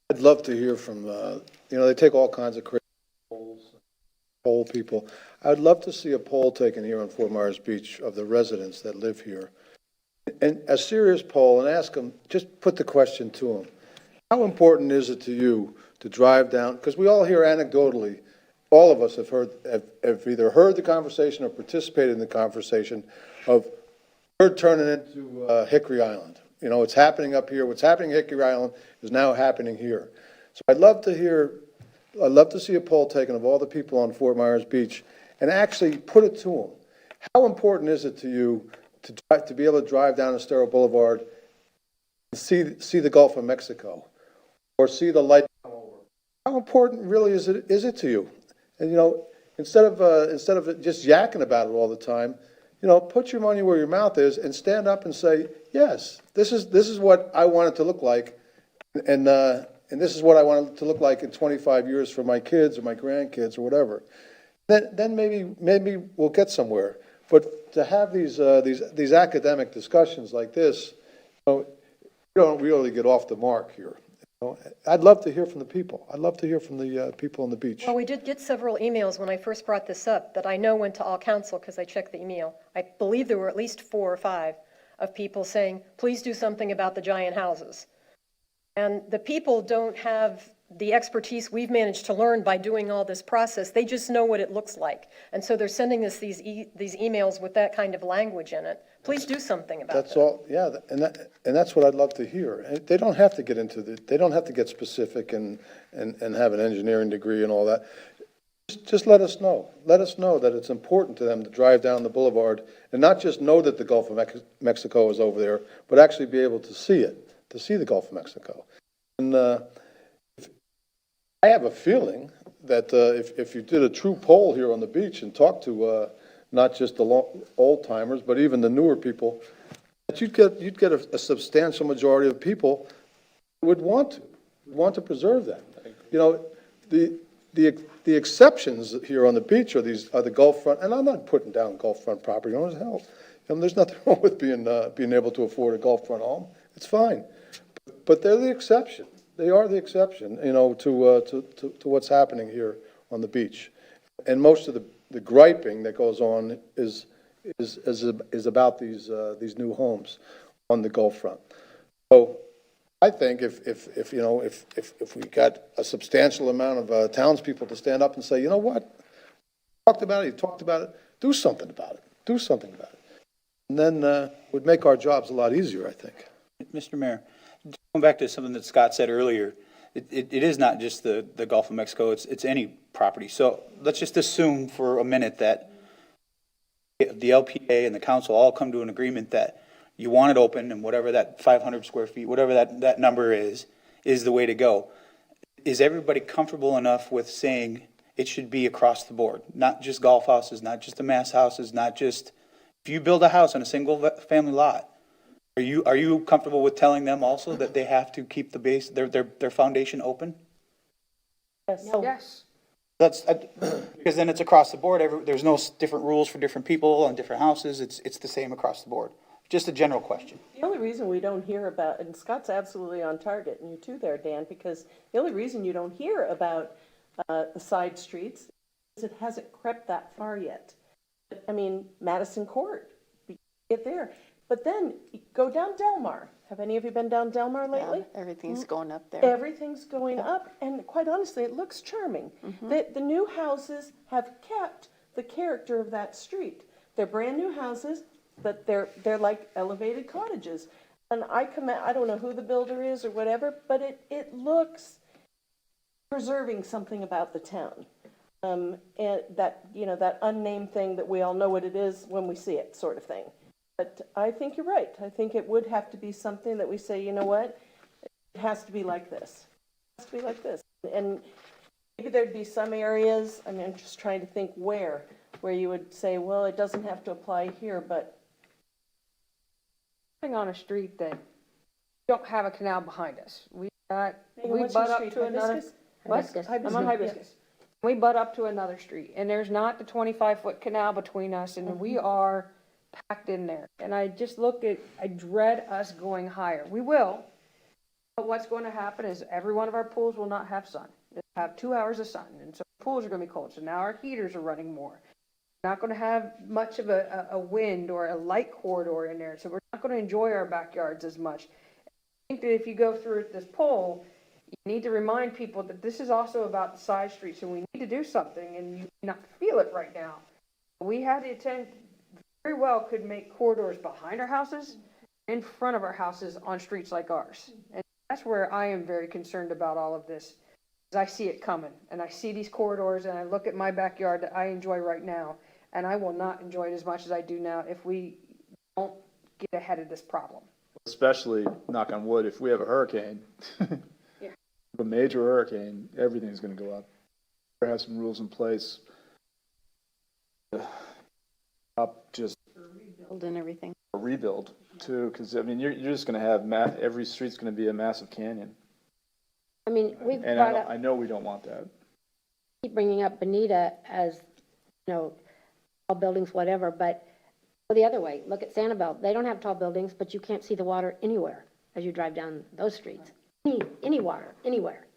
I'd love to hear from, they take all kinds of crazy polls, poll people. I'd love to see a poll taken here on Fort Myers Beach of the residents that live here. And a serious poll, and ask them, just put the question to them. How important is it to you to drive down, because we all hear anecdotally, all of us have either heard the conversation or participated in the conversation of we're turning into Hickory Island. It's happening up here. What's happening at Hickory Island is now happening here. So I'd love to see a poll taken of all the people on Fort Myers Beach and actually put it to them. How important is it to you to be able to drive down Estero Boulevard and see the Gulf of Mexico or see the light come over? How important really is it to you? And, instead of just yakking about it all the time, put your money where your mouth is and stand up and say, yes, this is what I want it to look like. And this is what I want it to look like in 25 years for my kids or my grandkids or whatever. Then maybe we'll get somewhere. But to have these academic discussions like this, you don't really get off the mark here. I'd love to hear from the people. I'd love to hear from the people on the beach. Well, we did get several emails when I first brought this up that I know went to all council because I checked the email. I believe there were at least 4 or 5 of people saying, please do something about the giant houses. And the people don't have the expertise we've managed to learn by doing all this process. They just know what it looks like. And so they're sending us these emails with that kind of language in it. Please do something about That's that. all, yeah, and that's what I'd love to hear. And they don't have to get they don't have to get specific and have an engineering degree and all that. Just let us know. Let us know that it's important to them to drive down the boulevard and not just know that the Gulf of Mexico is over there, but actually be able to see it, to see the Gulf of Mexico. And I have a feeling that if you did a true poll here on the beach and talked to not just the old timers, but even the newer people, that you'd get a substantial majority of people who would want to preserve that. The exceptions here on the beach are the Gulf front, and I'm not putting down Gulf front property owners. Hell, there's nothing wrong with being able to afford a Gulf front home. It's fine, but they're the exception. They are the exception, to what's happening here on the beach, and most of the griping that goes on is about these new homes on the Gulf front. So I think if you know, if we got a substantial amount of townspeople to stand up and say, you know what? You talked about it, do something about it, do something about it. And then would make our jobs a lot easier, I think. Mr. Mayor, going back to something that Scott said earlier, it is not just the Gulf of Mexico, it's any property. So let's just assume for a minute that the LPA and the council all come to an agreement that you want it open, and whatever that 500 square feet, whatever that number is the way to go. Is everybody comfortable enough with saying it should be across the board? Not just golf houses, not just the mass houses, not just, if you build a house on a single family lot, are you comfortable with telling them also that they have to keep the base, their foundation open? Yes. That's, because then it's across the board, there's no different rules for different people on different houses, it's the same across the board. Just a general question. The only reason we don't hear about, and Scott's absolutely on target, and you too there, Dan, because the only reason you don't hear about the side streets is it hasn't crept that far yet. I mean, Madison Court, we get there. But then go down Delmar. Have any of you been down Delmar lately? Everything's going up there. Everything's going up, and quite honestly, it looks charming. The new houses have kept the character of that street. They're brand new houses, but they're like elevated cottages. And I don't know who the builder is or whatever, but it looks preserving something about the town. And that, you know, that unnamed thing that we all know what it is when we see it, sort of thing. But I think you're right. I think it would have to be something that we say, you know what, it has to be like this. It has to be like this. And maybe there'd be some areas, I mean, I'm just trying to think where you would say, well, it doesn't have to apply here, but. On a street that don't have a canal behind us. We butt What's your up street, to another. Hibiscus? What? Hibiscus. I'm on Hibiscus. We butt up to another street, and there's not the 25-foot canal between us, and we are packed in there. And I dread us going higher. We will, but what's going to happen is every one of our pools will not have sun. They'll have 2 hours of sun, and so pools are going to be cold. So now our heaters are running more. We're not going to have much of a wind or a light corridor in there, so we're not going to enjoy our backyards as much. I think that if you go through this poll, you need to remind people that this is also about the side streets, and we need to do something, and you may not feel it right now. We had to very well could make corridors behind our houses, in front of our houses on streets like ours. And that's where I am very concerned about all of this. I see it coming, and I see these corridors, and I look at my backyard that I enjoy right now, and I will not enjoy it as much as I do now if we don't get ahead of this problem. Especially, knock on wood, if we have a hurricane, Yeah. a major hurricane, everything's gonna go up. We have some rules in place. Up just Build and everything. a rebuild too, because I mean, you're just gonna have every street's gonna be a massive canyon. I mean, we've And brought up, I know we don't want that. keep bringing up Bonita as, you know, tall buildings, whatever, but go the other way. Look at Sanibel. They don't have tall buildings, but you can't see the water anywhere as you drive down those streets. Any water, anywhere.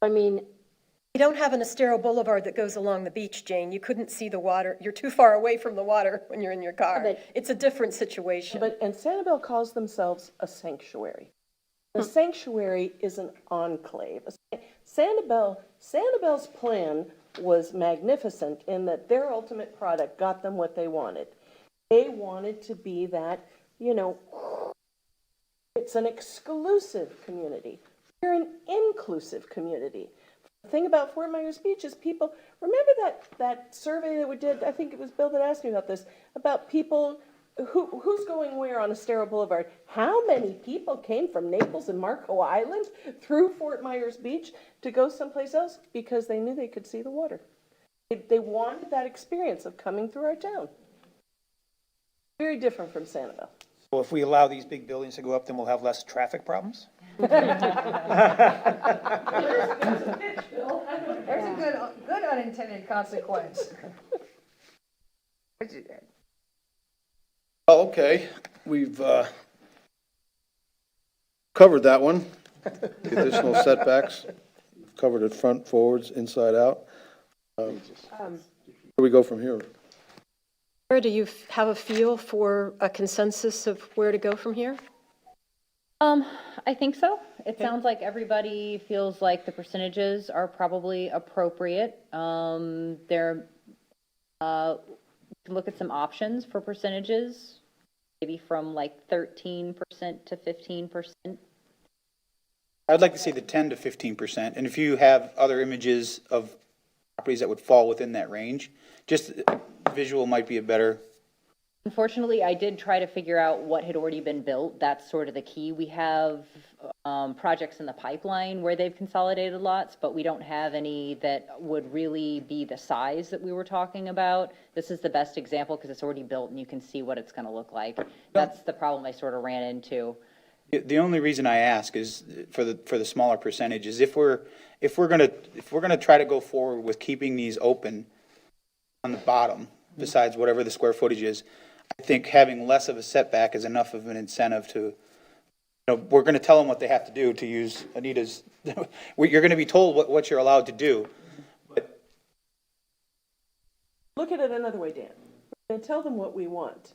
I mean, You don't have an Estero Boulevard that goes along the beach, Jane. You couldn't see the water. You're too far away from the water when you're in your car. But- It's a different situation. And Sanibel calls themselves a sanctuary. The sanctuary is an enclave. Sanibel's plan was magnificent in that their ultimate product got them what they wanted. They wanted to be that, you know, it's an exclusive community. We're an inclusive community. The thing about Fort Myers Beach is people, remember that survey that we did, I think it was Bill that asked me about this, about people, who's going where on Estero Boulevard? How many people came from Naples and Marco Island through Fort Myers Beach to go someplace else? Because they knew they could see the water. They wanted that experience of coming through our town. Very different from Sanibel. So if we allow these big buildings to go up, then we'll have less traffic problems? There's a good unintended consequence. Oh, okay, we've covered that one, the additional setbacks. We've covered it front, forwards, inside out. Where do we go from here? Where do you have a feel for a consensus of where to go from here? I think so. It sounds like everybody feels like the percentages are probably appropriate. There, we can look at some options for percentages, maybe from like 13% to 15%. I'd like to see the 10 to 15%, and if you have other images of properties that would fall within that range, just visual might be a better. Unfortunately, I did try to figure out what had already been built. That's sort of the key. We have projects in the pipeline where they've consolidated lots, but we don't have any that would really be the size that we were talking about. This is the best example because it's already built and you can see what it's going to look like. That's the problem I sort of ran into. The only reason I ask is for the smaller percentage is if we're gonna try to go forward with keeping these open on the bottom, besides whatever the square footage is, I think having less of a setback is enough of an incentive to, we're gonna tell them what they have to do, to use Anita's, you're gonna be told what you're allowed to do. But Look at it another way, Dan. We're going to tell them what we want.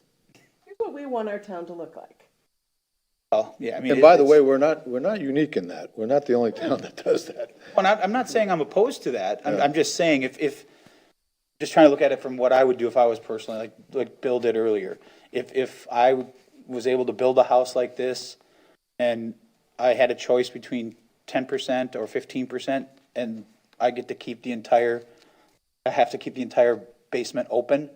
Here's what we want our town to look like. well, yeah, I mean. And by the way, we're not unique in that. We're not the only town that does that. Well, I'm not saying I'm opposed to that. I'm just saying if just trying to look at it from what I would do if I was personally, like Bill did earlier. If I was able to build a house like this and I had a choice between 10% or 15% and I have to keep the entire basement open,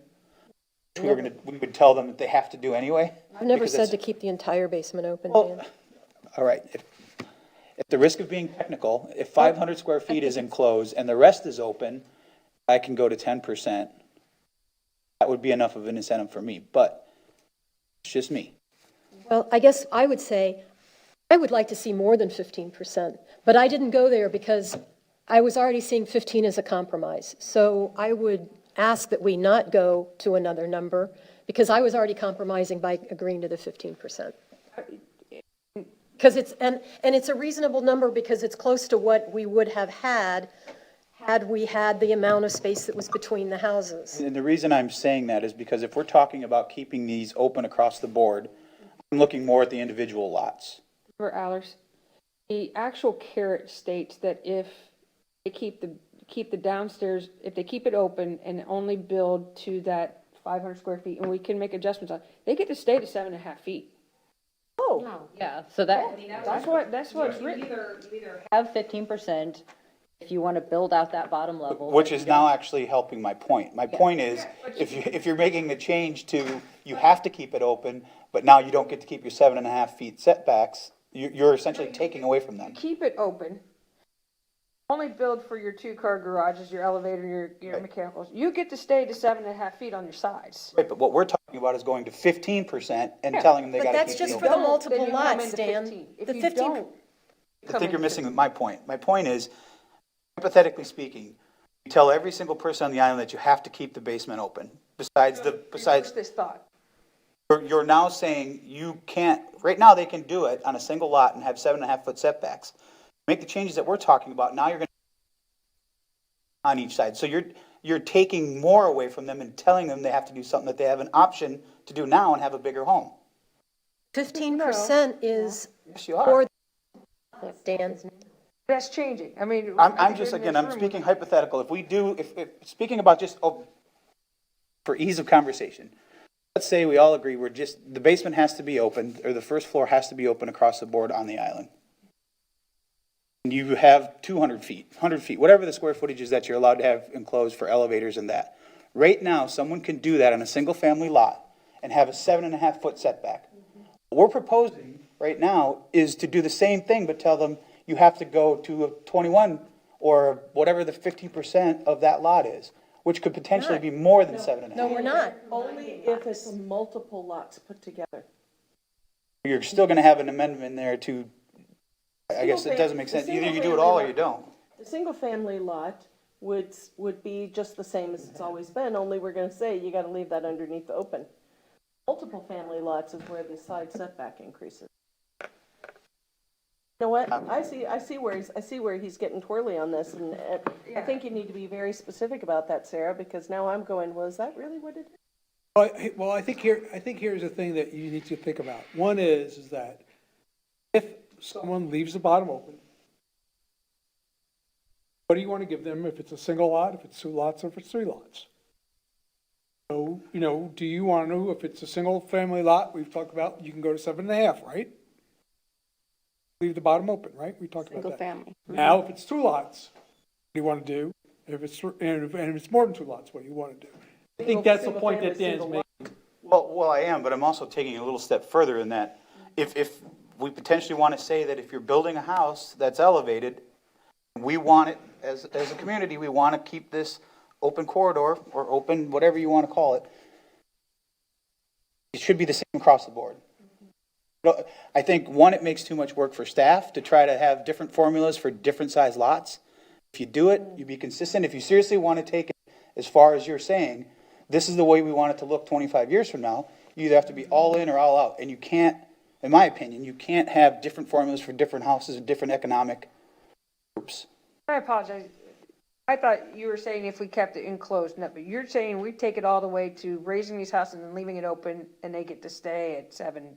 we would tell them that they have to do anyway. I've never because said it's- to keep the entire basement open, Well, Dan. all right, at the risk of being technical, if 500 square feet is enclosed and the rest is open, I can go to 10%. That would be enough of an incentive for me, but it's just me. Well, I guess I would say, I would like to see more than 15%, but I didn't go there because I was already seeing 15 as a compromise. So I would ask that we not go to another number, because I was already compromising by agreeing to the 15%. Because it's a reasonable number because it's close to what we would have had we had the amount of space that was between the houses. And the reason I'm saying that is because if we're talking about keeping these open across the board, I'm looking more at the individual lots. For Allers, the actual carrot states that if they keep the downstairs, if they keep it open and only build to that 500 square feet, and we can make adjustments on, they get to stay to 7.5 feet. Oh, Yeah, so that, That's what's you written. either have 15% if you want to build out that bottom level. Which is now actually helping my point. My point is, if you're making the change to, you have to keep it open, but now you don't get to keep your 7.5 feet setbacks, you're essentially taking away from them. Keep it open. Only build for your 2-car garages, your elevator, your mechanicals. You get to stay to 7.5 feet on your sides. Right, but what we're talking about is going to 15% and telling them they but gotta that's keep it just open. for the multiple Then you come lots, into Dan. 15. If The you 15 don't, I think you're missing my point. My point is, hypothetically speaking, you tell every single person on the island that you have to keep the basement open, besides reverse this thought. you're now saying you can't, right now they can do it on a single lot and have 7.5 foot setbacks. Make the changes that we're talking about, now you're gonna on each side. So you're taking more away from them and telling them they have to do something that they have an option to do now and have a bigger home. 15% is Yes, you are. for, Dan. That's changing. I mean. I'm just, again, I'm speaking hypothetical. If we do, if speaking about just, for ease of conversation, let's say we all agree the basement has to be open, or the first floor has to be open across the board on the island. And you have 200 feet, 100 feet, whatever the square footage is that you're allowed to have enclosed for elevators and that. Right now, someone can do that on a single family lot and have a 7.5 foot setback. What we're proposing right now is to do the same thing, but tell them you have to go to a 21 or whatever the 50% of that lot is, which could potentially be more than 7.5. No, we're not. Only if it's multiple lots put together. You're still gonna have an amendment in there to, I guess it doesn't make sense. Either you do it all or you don't. The single-family lot would be just the same as it's always been, only we're gonna say you gotta leave that underneath the open. Multiple family lots is where the side setback increases. You know what, I see where he's getting twirly on this, and I think you need to be very specific about that, Sarah, because now I'm going, well, is that really what it is? Well, I think here's the thing that you need to think about. One is that if someone leaves the bottom open, what do you want to give them if it's a single lot, if it's 2 lots, or if it's 3 lots? So, do you want to, if it's a single family lot, we've talked about, you can go to 7.5, right? Leave the bottom open, right? We talked about Single that. family. Now, if it's 2 lots, what do you want to do? If it's, and if it's more than 2 lots, what do you want to do? I think that's the point that Dan's making. Well, I am, but I'm also taking it a little step further in that. If we potentially want to say that if you're building a house that's elevated, we want it, as a community, we want to keep this open corridor, or open, whatever you want to call it. It should be the same across the board. I think, one, it makes too much work for staff to try to have different formulas for different size lots. If you do it, you be consistent. If you seriously want to take it as far as you're saying, this is the way we want it to look 25 years from now, you either have to be all in or all out. And you can't, in my opinion, you can't have different formulas for different houses and different economic groups. I apologize. I thought you were saying if we kept it enclosed, no, but you're saying we take it all the way to raising these houses and leaving it open and they get to stay at 7.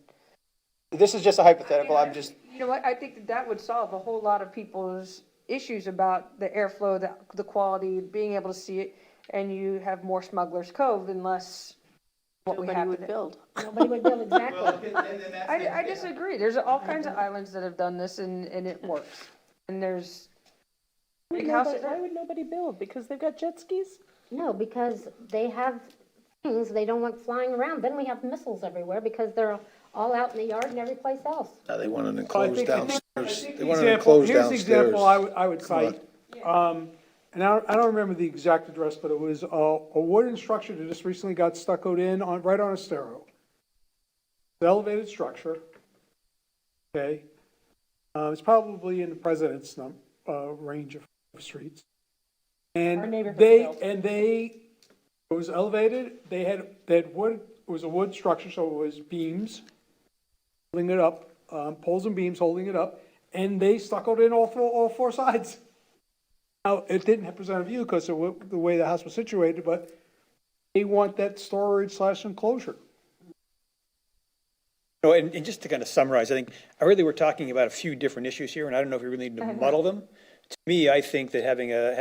This is just a hypothetical, I'm just, You know what, I think that would solve a whole lot of people's issues about the airflow, the quality, being able to see it, and you have more Smuggler's Cove and less what we Nobody have would today. build. Nobody would build exactly. I disagree. There's all kinds of islands that have done this and it works. And there's big houses. Why would nobody build? Because they've got jet skis? No, because they have things they don't want flying around. Then we have missiles everywhere because they're all out in the yard and every place else. Now, they want an I enclosed think- downstairs. They want an Example, enclosed here's the downstairs. example I would cite. And I don't remember the exact address, but it was a wooden structure that just recently got stuccoed in right on Estero. The elevated structure, okay? It's probably in the president's range of streets. Our And neighborhood it was elevated, they had wood, it was a wood structure, so it was beams holding it up, poles and beams holding it up, and they stuccoed in all 4 sides. Now, it didn't present a view because of the way the house was situated, but they want that storage / enclosure. And just to kind of summarize, I really we're talking about a few different issues here, and I don't know if we really need to muddle them. To me, I think that having a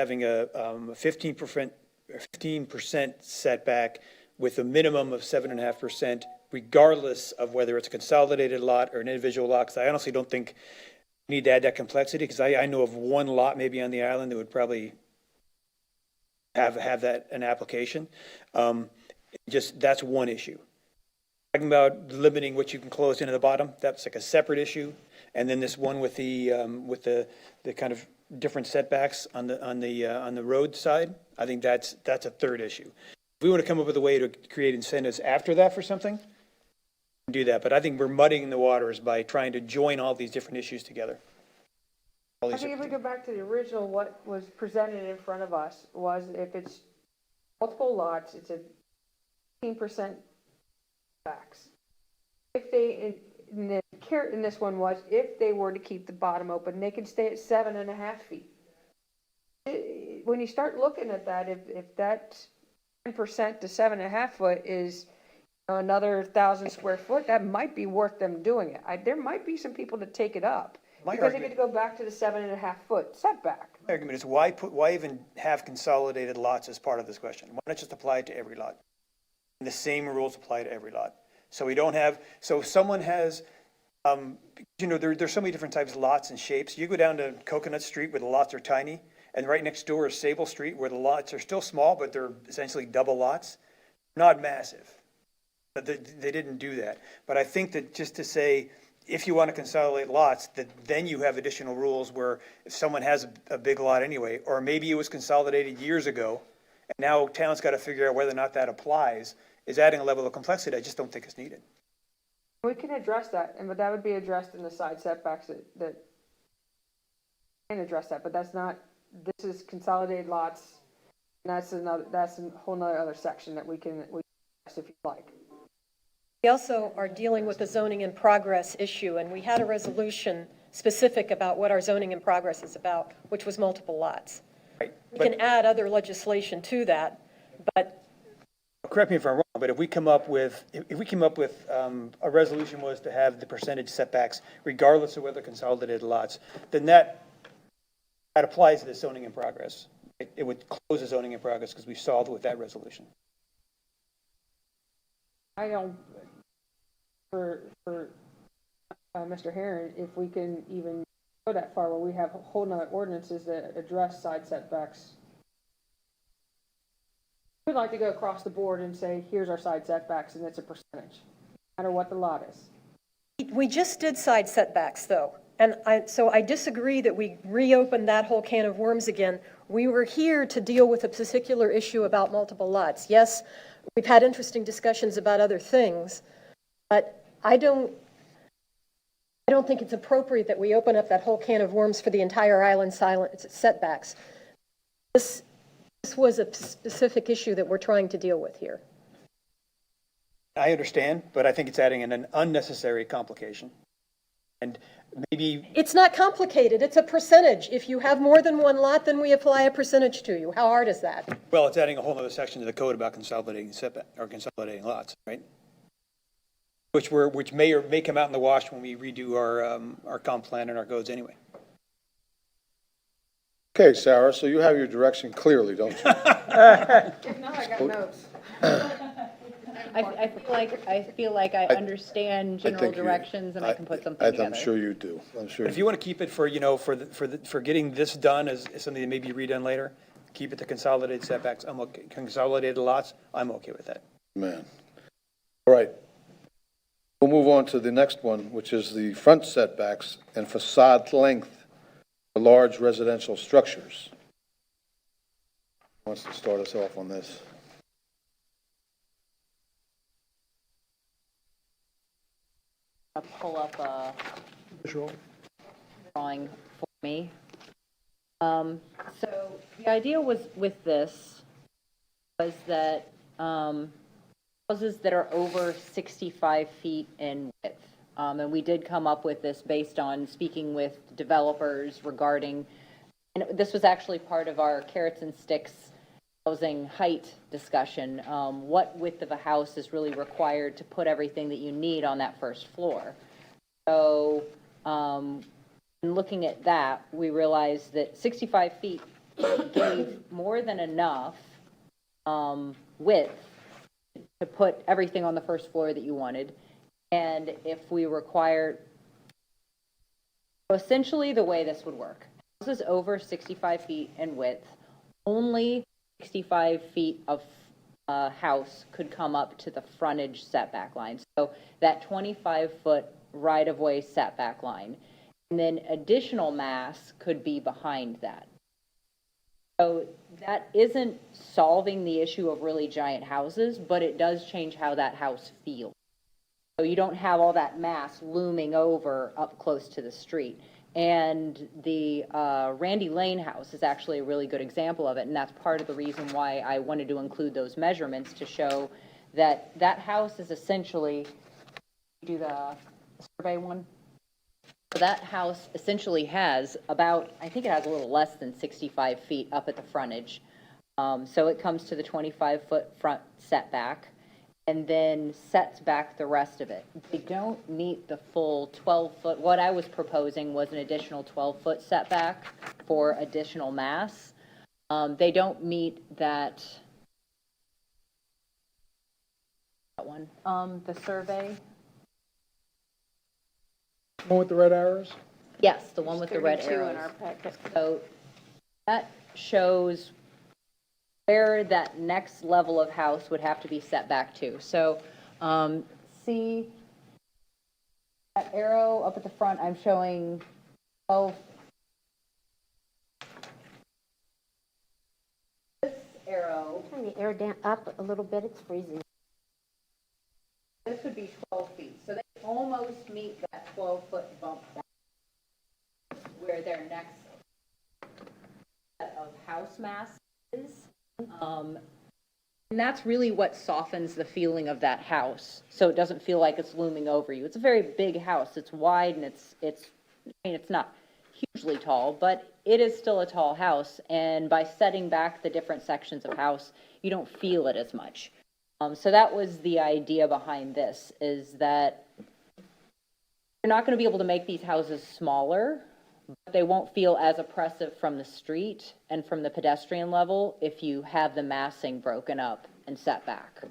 15% setback with a minimum of 7.5%, regardless of whether it's a consolidated lot or an individual lot, because I honestly don't think we need to add that complexity, because I know of one lot maybe on the island that would probably have that an application. That's one issue. Talking about limiting what you can close into the bottom, that's like a separate issue. And then this one with the kind of different setbacks on the road side, I think that's a third issue. If we want to come up with a way to create incentives after that for something, do that. But I think we're muddying the waters by trying to join all these different issues together. I think if we go back to the original, what was presented in front of us was if it's multiple lots, it's a 15% backs. If they, in this one was, if they were to keep the bottom open, they could stay at 7.5 feet. When you start looking at that, if that 10% to 7.5 foot is another 1,000 square foot, that might be worth them doing it. There might be some people that take it up because they get to go back to the 7.5 foot setback. My argument is why even have consolidated lots as part of this question? Why not just apply it to every lot? And the same rules apply to every lot. So we don't have, so if someone has, there's so many different types of lots and shapes. You go down to Coconut Street where the lots are tiny, and right next door is Sable Street where the lots are still small, but they're essentially double lots. Not massive. But they didn't do that. But I think that just to say, if you want to consolidate lots, that then you have additional rules where if someone has a big lot anyway, or maybe it was consolidated years ago, and now town's got to figure out whether or not that applies, is adding a level of complexity I just don't think is needed. We can address that, but that would be addressed in the side setbacks that can address that, but that's not, this is consolidated lots, and that's a whole nother other section that we can address if you'd like. We also are dealing with the zoning in progress issue, and we had a resolution specific about what our zoning in progress is about, which was multiple lots. Right. We can add other legislation to that, but correct me if I'm wrong, but if we come up with, a resolution was to have the percentage setbacks regardless of whether consolidated lots, then that applies to the zoning in progress. It would close the zoning in progress because we solved with that resolution. I don't, for Mr. Herron, if we can even go that far where we have whole nother ordinances that address side setbacks. We'd like to go across the board and say, here's our side setbacks, and it's a percentage, no matter what the lot is. We just did side setbacks, though, and so I disagree that we reopened that whole can of worms again. We were here to deal with a particular issue about multiple lots. Yes, we've had interesting discussions about other things, but I don't think it's appropriate that we open up that whole can of worms for the entire island setbacks. This was a specific issue that we're trying to deal with here. I understand, but I think it's adding an unnecessary complication. And maybe, It's not complicated, it's a percentage. If you have more than one lot, then we apply a percentage to you. How hard is that? well, it's adding a whole other section to the code about consolidating setback, or consolidating lots, right? Which may or may come out in the wash when we redo our comp plan and our codes anyway. Okay, Sarah, so you have your direction clearly, don't you? If not, I got notes. I feel like I understand general think you- directions and I can put something together. I'm sure you do. I'm sure. But if you want to keep it for, for getting this done as something that may be redone later, keep it to consolidated setbacks, I'm okay, consolidated lots, I'm okay with that. Man. All right. We'll move on to the next one, which is the front setbacks and facade length for large residential structures. Who wants to start us off on this? I'll pull up a drawing for me. So the idea was with this was that houses that are over 65 feet in width, and we did come up with this based on speaking with developers regarding, and this was actually part of our carrots and sticks housing height discussion, what width of a house is really required to put everything that you need on that first floor. So in looking at that, we realized that 65 feet gave more than enough width to put everything on the first floor that you wanted. And if we required, so essentially the way this would work, houses over 65 feet in width, only 65 feet of house could come up to the frontage setback line. So that 25-foot right-of-way setback line. And then additional mass could be behind that. So that isn't solving the issue of really giant houses, but it does change how that house feels. So you don't have all that mass looming over up close to the street. And the Randy Lane house is actually a really good example of it, and that's part of the reason why I wanted to include those measurements to show that that house is essentially, do the survey one? So that house essentially has about, I think it has a little less than 65 feet up at the frontage. So it comes to the 25-foot front setback and then sets back the rest of it. They don't meet the full 12-foot. What I was proposing was an additional 12-foot setback for additional mass. They don't meet that one. The survey. One with the red arrows? Yes, the one with the red 32 in arrows. our packet. So that shows where that next level of house would have to be set back to. So see that arrow up at the front, I'm showing 12. This arrow, Turn the air down, up a little bit, it's freezing. this would be 12 feet. So they almost meet that 12-foot bump down where their next set of house mass is. And that's really what softens the feeling of that house, so it doesn't feel like it's looming over you. It's a very big house. It's wide and it's not hugely tall, but it is still a tall house. And by setting back the different sections of house, you don't feel it as much. So that was the idea behind this, is that you're not going to be able to make these houses smaller, but they won't feel as oppressive from the street and from the pedestrian level if you have the massing broken up and set back.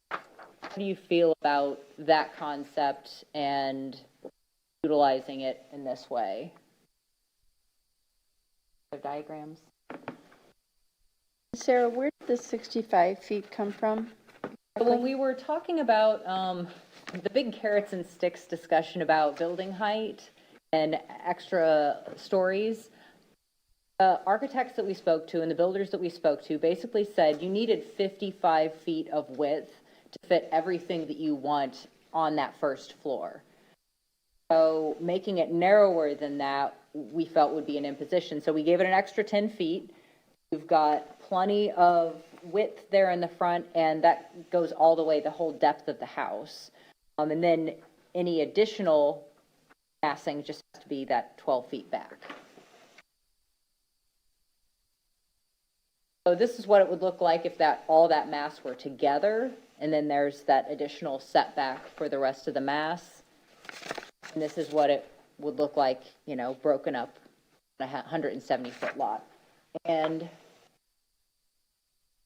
How do you feel about that concept and utilizing it in this way? The diagrams. Sarah, where did the 65 feet come from? When we were talking about the big carrots and sticks discussion about building height and extra stories, the architects that we spoke to and the builders that we spoke to basically said you needed 55 feet of width to fit everything that you want on that first floor. So making it narrower than that, we felt would be an imposition. So we gave it an extra 10 feet. We've got plenty of width there in the front, and that goes all the way the whole depth of the house. And then any additional massing just has to be that 12 feet back. So this is what it would look like if all that mass were together, and then there's that additional setback for the rest of the mass. And this is what it would look like, broken up on a 170-foot lot. And,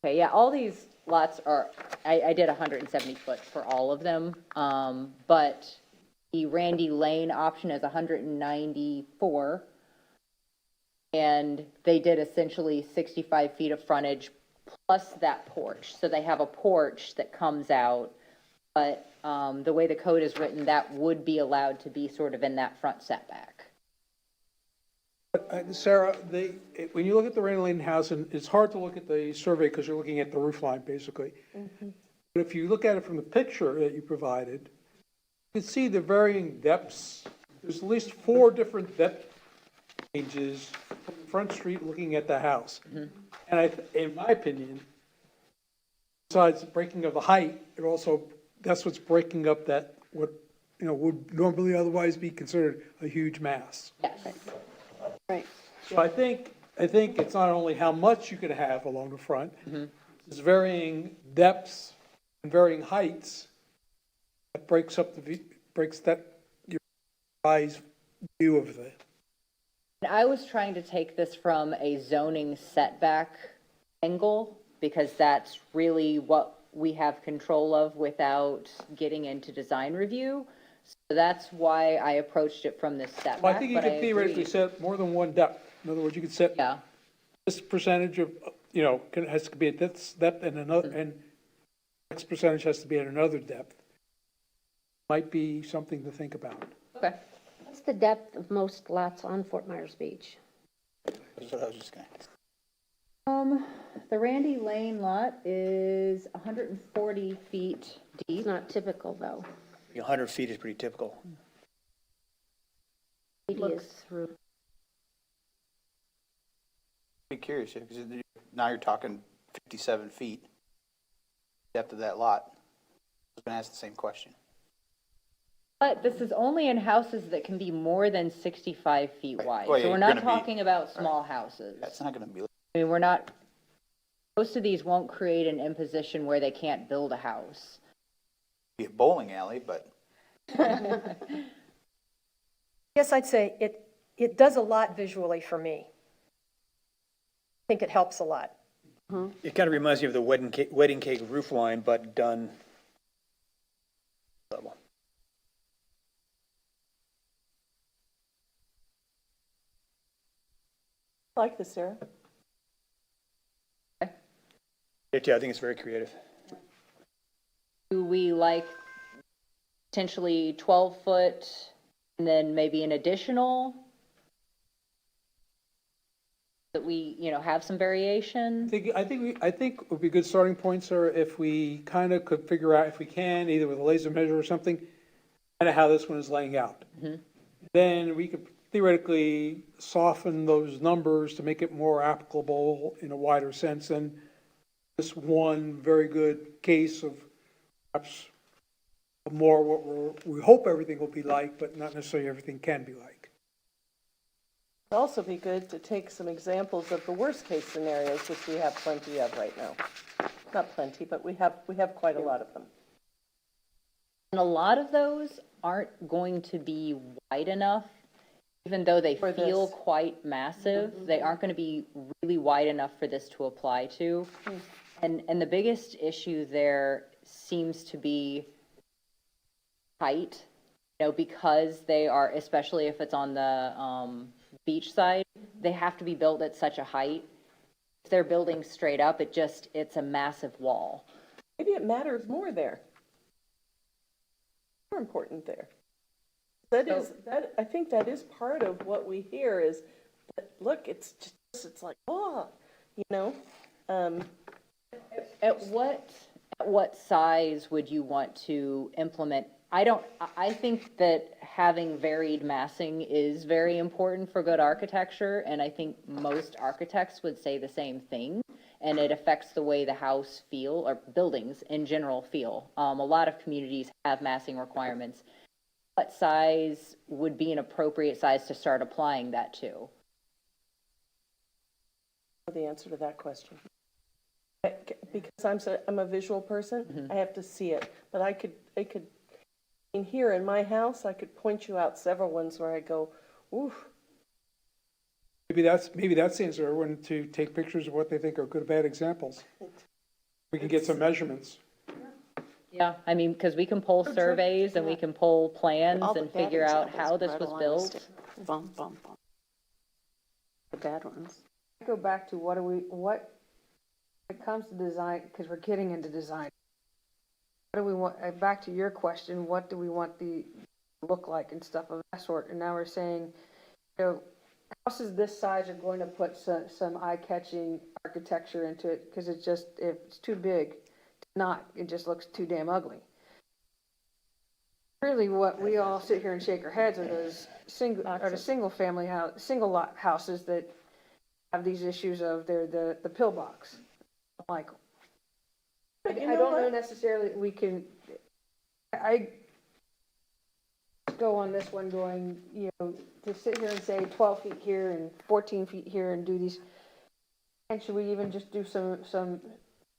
okay, yeah, all these lots are, I did 170 foot for all of them, but the Randy Lane option is 194, and they did essentially 65 feet of frontage plus that porch. So they have a porch that comes out, but the way the code is written, that would be allowed to be sort of in that front setback. Sarah, when you look at the Rain Lane house, and it's hard to look at the survey because you're looking at the roof line, basically. Mm-hmm. But if you look at it from the picture that you provided, you can see the varying depths. There's at least 4 different depth ranges from the front street looking at the house. Mm-hmm. And in my opinion, besides the breaking of the height, that's what's breaking up that what would normally otherwise be considered a huge mass. Yes. Right. So I think it's not only how much you could have along the front, mm-hmm. It's varying depths and varying heights that breaks your eye's view of it. I was trying to take this from a zoning setback angle because that's really what we have control of without getting into design review. So that's why I approached it from this setback. Well, I think you could theoretically set more than one depth. In other words, you could set this percentage of, has to be at this depth and another, mm-hmm. and next percentage has to be at another depth. Might be something to think about. Okay. What's the depth of most lots on Fort Myers Beach? That's what I was just going to ask. The Randy Lane lot is 140 feet deep. It's not typical, though. 100 feet is pretty typical. Radius through. Be curious, because now you're talking 57 feet, depth of that lot. I was going to ask the same question. But this is only in houses that can be more than 65 feet wide. Well, yeah, so we're you're not gonna talking about small houses. That's not going to be. I mean, most of these won't create an imposition where they can't build a house. Be a bowling alley, but. Yes, I'd say it does a lot visually for me. I think it helps a lot. Mm-hmm. It kind of reminds me of the wedding cake roof line, but done level. I like this, Sarah. Yeah, I think it's very creative. Do we like potentially 12 foot and then maybe an additional that we, have some variation? I think it would be a good starting point, sir, if we kind of could figure out, if we can, either with a laser measure or something, kind of how this one is laying out. Mm-hmm. Then we could theoretically soften those numbers to make it more applicable in a wider sense than this one very good case of perhaps more what we hope everything will be like, but not necessarily everything can be like. It'd also be good to take some examples of the worst case scenarios, which we have plenty of right now. not plenty, but we have quite a lot of them. And a lot of those aren't going to be wide enough, even though they For feel this. quite massive, they aren't gonna be really wide enough for this to apply to. And the biggest issue there seems to be height, you know, because they are, especially if it's on the, beach side, they have to be built at such a height. If they're building straight up, it's a massive wall. Maybe it matters more there. More important there. I think that is part of what we hear is, that, look, it's like, oh, you know? At what size would you want to implement? I think that having varied massing is very important for good architecture, and I think most architects would say the same thing, and it affects the way the house feel, or buildings in general feel. A lot of communities have massing requirements. What size would be an appropriate size to start applying that to? The answer to that question. Because I'm a visual person, I have to see it, but I could, in here in my house, I could point you out several ones where I go, ooh. Maybe that's the answer, everyone to take pictures of what they think are good or bad examples. We can get some measurements. Yeah, I mean, because we can pull surveys and we can pull plans All the and bad figure out examples how this right was along built. with it. Bum, bum, bum. The bad ones. Go back to what when it comes to design, because we're getting into design. What do we want, back to your question, what do we want the look like and stuff of that sort? And now we're saying, you know, houses this size are going to put some eye-catching architecture into it, because if it's too big, it just looks too damn ugly. Really, what we all sit here and shake our heads are those single-family house, single-lot houses that have these issues of the pillbox. Like, I don't know necessarily I go on this one going, you know, to sit here and say 12 feet here and 14 feet here and do these, and should we even just do some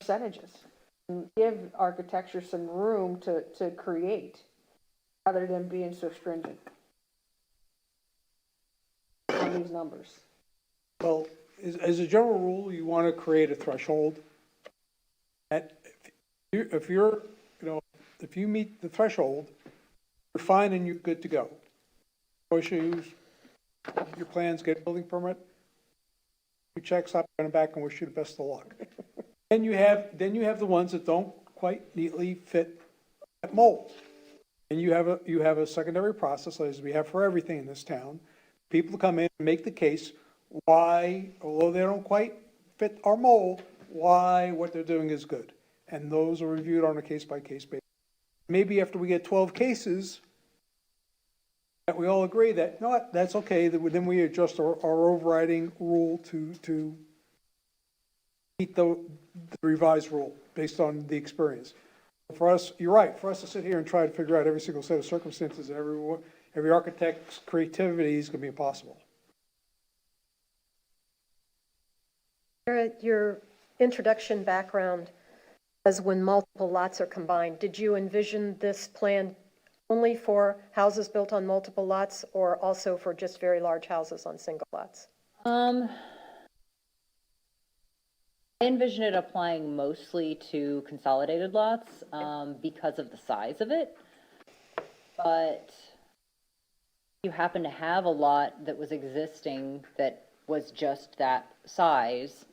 percentages and give architecture some room to create rather than being so stringent on these numbers? Well, as a general rule, you want to create a threshold. If you meet the threshold, you're fine and you're good to go. No issues, your plans, get a building permit, you check, stop running back and wish you the best of luck. Then you have the ones that don't quite neatly fit that mold. And you have a secondary process, as we have for everything in this town. People come in and make the case why, although they don't quite fit our mold, why what they're doing is good. And those are reviewed on a case-by-case basis. Maybe after we get 12 cases, that we all agree that, you know what, that's okay, then we adjust our overriding rule to meet the revised rule based on the experience. For us, you're right, for us to sit here and try to figure out every single set of circumstances, every architect's creativity is going to be impossible. Your introduction background as when multiple lots are combined, did you envision this plan only for houses built on multiple lots or also for just very large houses on single lots? I envision it applying mostly to consolidated lots, because of the size of it. But you happen to have a lot that was existing that was just that size,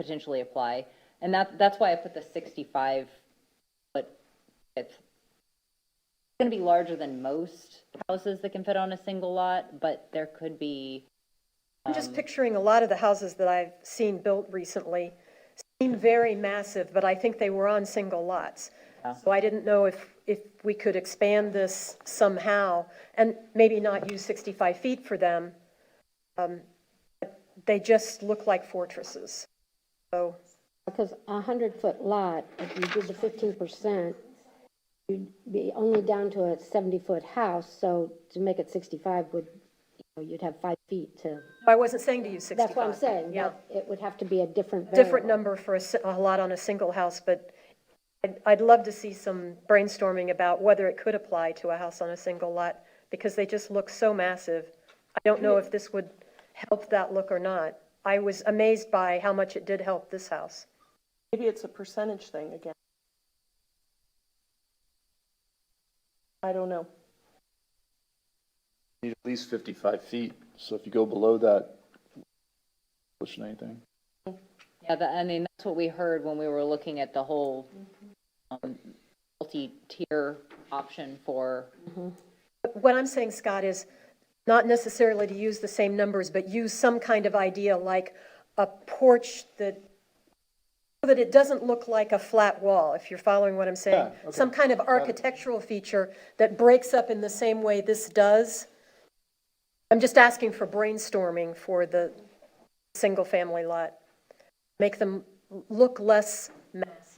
potentially apply. And that's why I put the 65 foot width. It's going to be larger than most houses that can fit on a single lot, but there could be. I'm just picturing a lot of the houses that I've seen built recently seem very massive, but I think they were on single lots. Yeah. So I didn't know if we could expand this somehow and maybe not use 65 feet for them. But they just look like fortresses. So, Because a 100-foot lot, if you did the 15%, you'd be only down to a 70-foot house, so to make it 65 would, you'd have 5 feet to. I wasn't saying to use 65. That's what I'm saying, Yeah. that it would have to be a different Different variable. number for a lot on a single house, but I'd love to see some brainstorming about whether it could apply to a house on a single lot, because they just look so massive. I don't know if this would help that look or not. I was amazed by how much it did help this house. Maybe it's a percentage thing again. I don't know. Need at least 55 feet, so if you go below that, pushing anything. Yeah, I mean, that's what we heard when we were looking at the whole multi-tier option for, What I'm saying, Scott, is not necessarily to use the same numbers, but use some kind of idea like a porch that, so that it doesn't look like a flat wall, if you're following what I'm saying. Yeah, okay. Some kind of architectural feature that breaks up in the same way this does. I'm just asking for brainstorming for the single-family lot. Make them look less massive.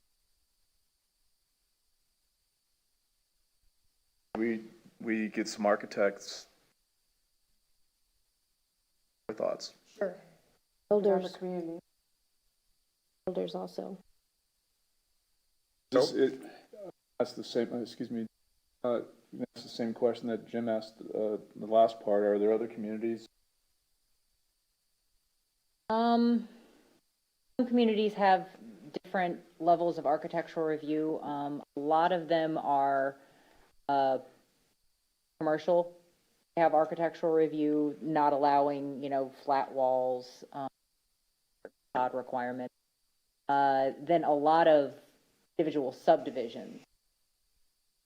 We get some architects. Thoughts? Sure. Builders also. That's the same, excuse me, that's the same question that Jim asked, the last part. Are there other communities? some communities have different levels of architectural review. A lot of them are commercial. They have architectural review, not allowing, flat walls, facade requirements. Then a lot of individual subdivisions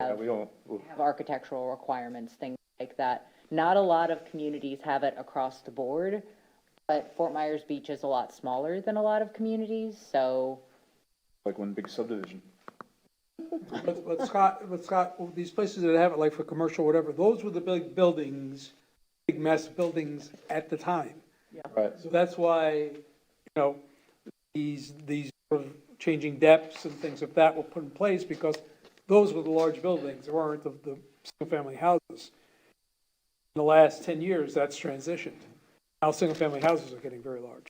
have architectural requirements, things like that. Not a lot of communities have it across the board, but Fort Myers Beach is a lot smaller than a lot of communities, so. Like one big subdivision. But Scott, these places that have it, like for commercial, whatever, those were the big buildings, big massive buildings at the time. Right. So that's why, these sort of changing depths and things of that were put in place, because those were the large buildings, there weren't the single-family houses. In the last 10 years, that's transitioned. Now single-family houses are getting very large.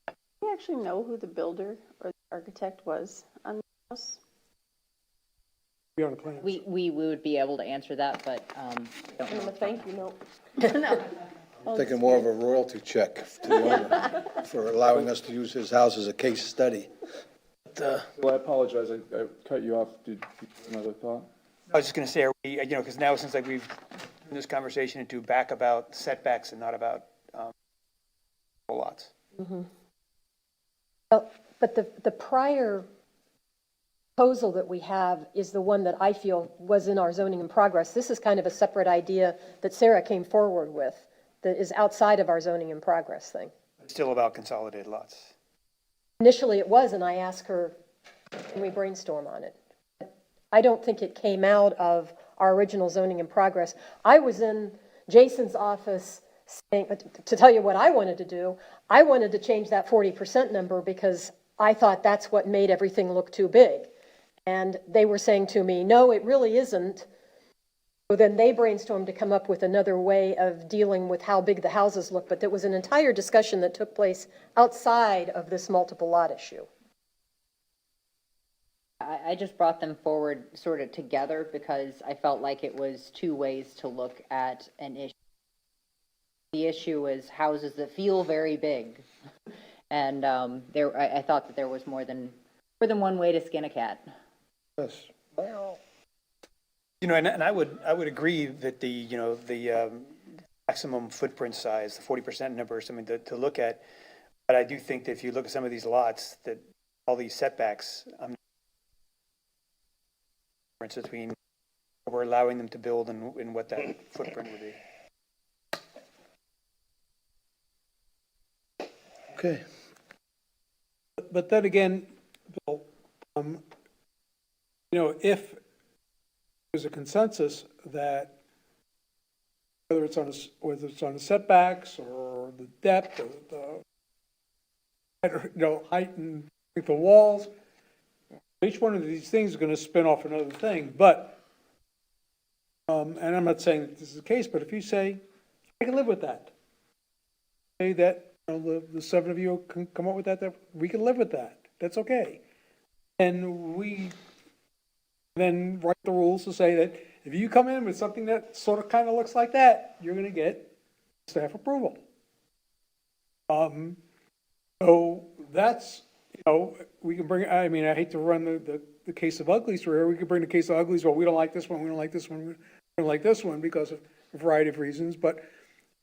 Do you actually know who the builder or the architect was on the house? Be on the plans. We would be able to answer that, but, don't know. Thank you, no. I'm thinking more of a royalty check to the owner for allowing us to use his house as a case study. But, Well, I apologize, I cut you off. Did you have another thought? I was just gonna say, are we, because now it seems like we've turned this conversation into back about setbacks and not about, lots. Well, but the prior proposal that we have is the one that I feel was in our zoning in progress. This is kind of a separate idea that Sarah came forward with that is outside of our zoning in progress thing. Still about consolidated lots. Initially it was, and I asked her, can we brainstorm on it? I don't think it came out of our original zoning in progress. I was in Jason's office saying, to tell you what I wanted to do, I wanted to change that 40% number because I thought that's what made everything look too big. And they were saying to me, no, it really isn't. So then they brainstormed to come up with another way of dealing with how big the houses look, but there was an entire discussion that took place outside of this multiple lot issue. I just brought them forward sort of together because I felt like it was two ways to look at an issue. The issue is houses that feel very big. And I thought that there was more than one way to skin a cat. yes. And I would agree that the maximum footprint size, the 40% number is something to look at. But I do think that if you look at some of these lots, that all these setbacks, difference between what we're allowing them to build and what that footprint would be. Okay. But then again, Bill, if there's a consensus that whether it's on the setbacks or the depth or the height and length of walls, each one of these things is going to spin off another thing. But and I'm not saying that this is the case, but if you say, I can live with that. Say that, the seven of you can come up with that we can live with that, that's okay. And we then write the rules to say that if you come in with something that sort of kind of looks like that, you're gonna get staff approval. So that's, we can bring, I mean, I hate to run the case of uglies through here. We could bring the case of uglies, well, we don't like this one, we don't like this one, we don't like this one because of a variety of reasons, but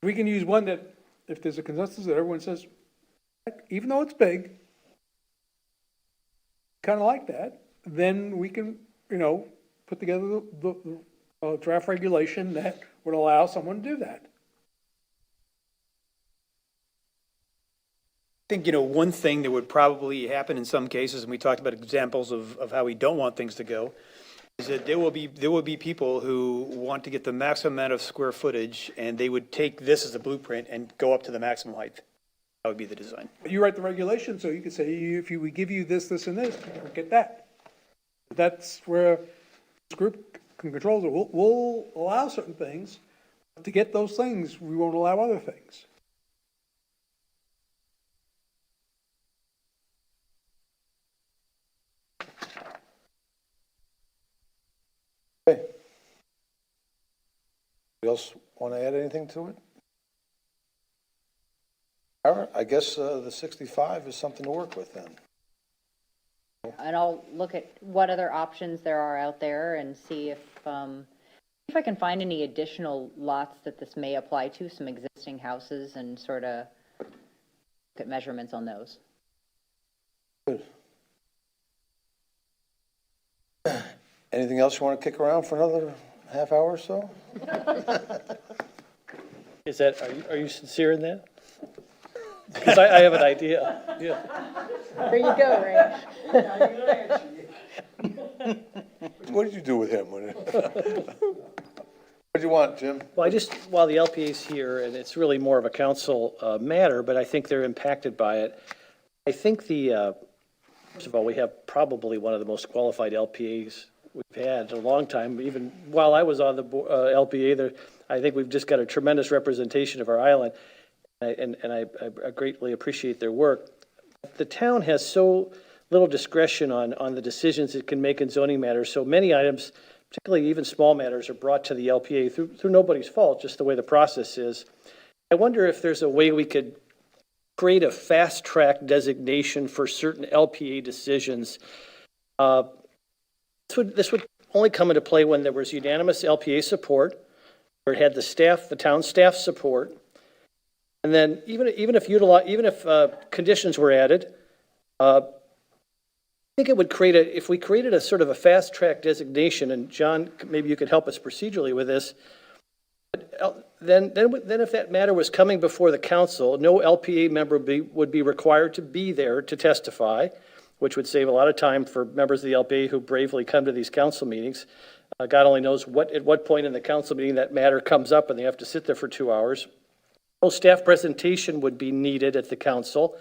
we can use one that, if there's a consensus that everyone says, even though it's big, kind of like that, then we can, put together the draft regulation that would allow someone to do that. I think, one thing that would probably happen in some cases, and we talked about examples of how we don't want things to go, is that there will be people who want to get the maximum amount of square footage, and they would take this as a blueprint and go up to the maximum height. That would be the design. You write the regulation, so you could say, if we give you this, this, and this, you don't get that. That's where this group can control it. We'll allow certain things. To get those things, we won't allow other things. Okay. Anybody else want to add anything to it? All right, I guess the 65 is something to work with then. And I'll look at what other options there are out there and see if I can find any additional lots that this may apply to, some existing houses, and sort of look at measurements on those. Good. Anything else you want to kick around for another half hour or so? Is that, are you sincere in that? Because I have an idea, yeah. There you go, Ray. What did you do with him? What do you want, Jim? Well, while the LPA's here, and it's really more of a council matter, but I think they're impacted by it. I think first of all, we have probably one of the most qualified LPAs we've had in a long time. Even while I was on the LPA, I think we've just got a tremendous representation of our island, and I greatly appreciate their work. The town has so little discretion on the decisions it can make in zoning matters, so many items, particularly even small matters, are brought to the LPA through nobody's fault, just the way the process is. I wonder if there's a way we could create a fast-track designation for certain LPA decisions. This would only come into play when there was unanimous LPA support, or it had the town staff support, and then even if conditions were added, I think it would if we created a sort of a fast-track designation, and John, maybe you could help us procedurally with this, then if that matter was coming before the council, no LPA member would be required to be there to testify, which would save a lot of time for members of the LPA who bravely come to these council meetings. God only knows at what point in the council meeting that matter comes up and they have to sit there for 2 hours. No staff presentation would be needed at the council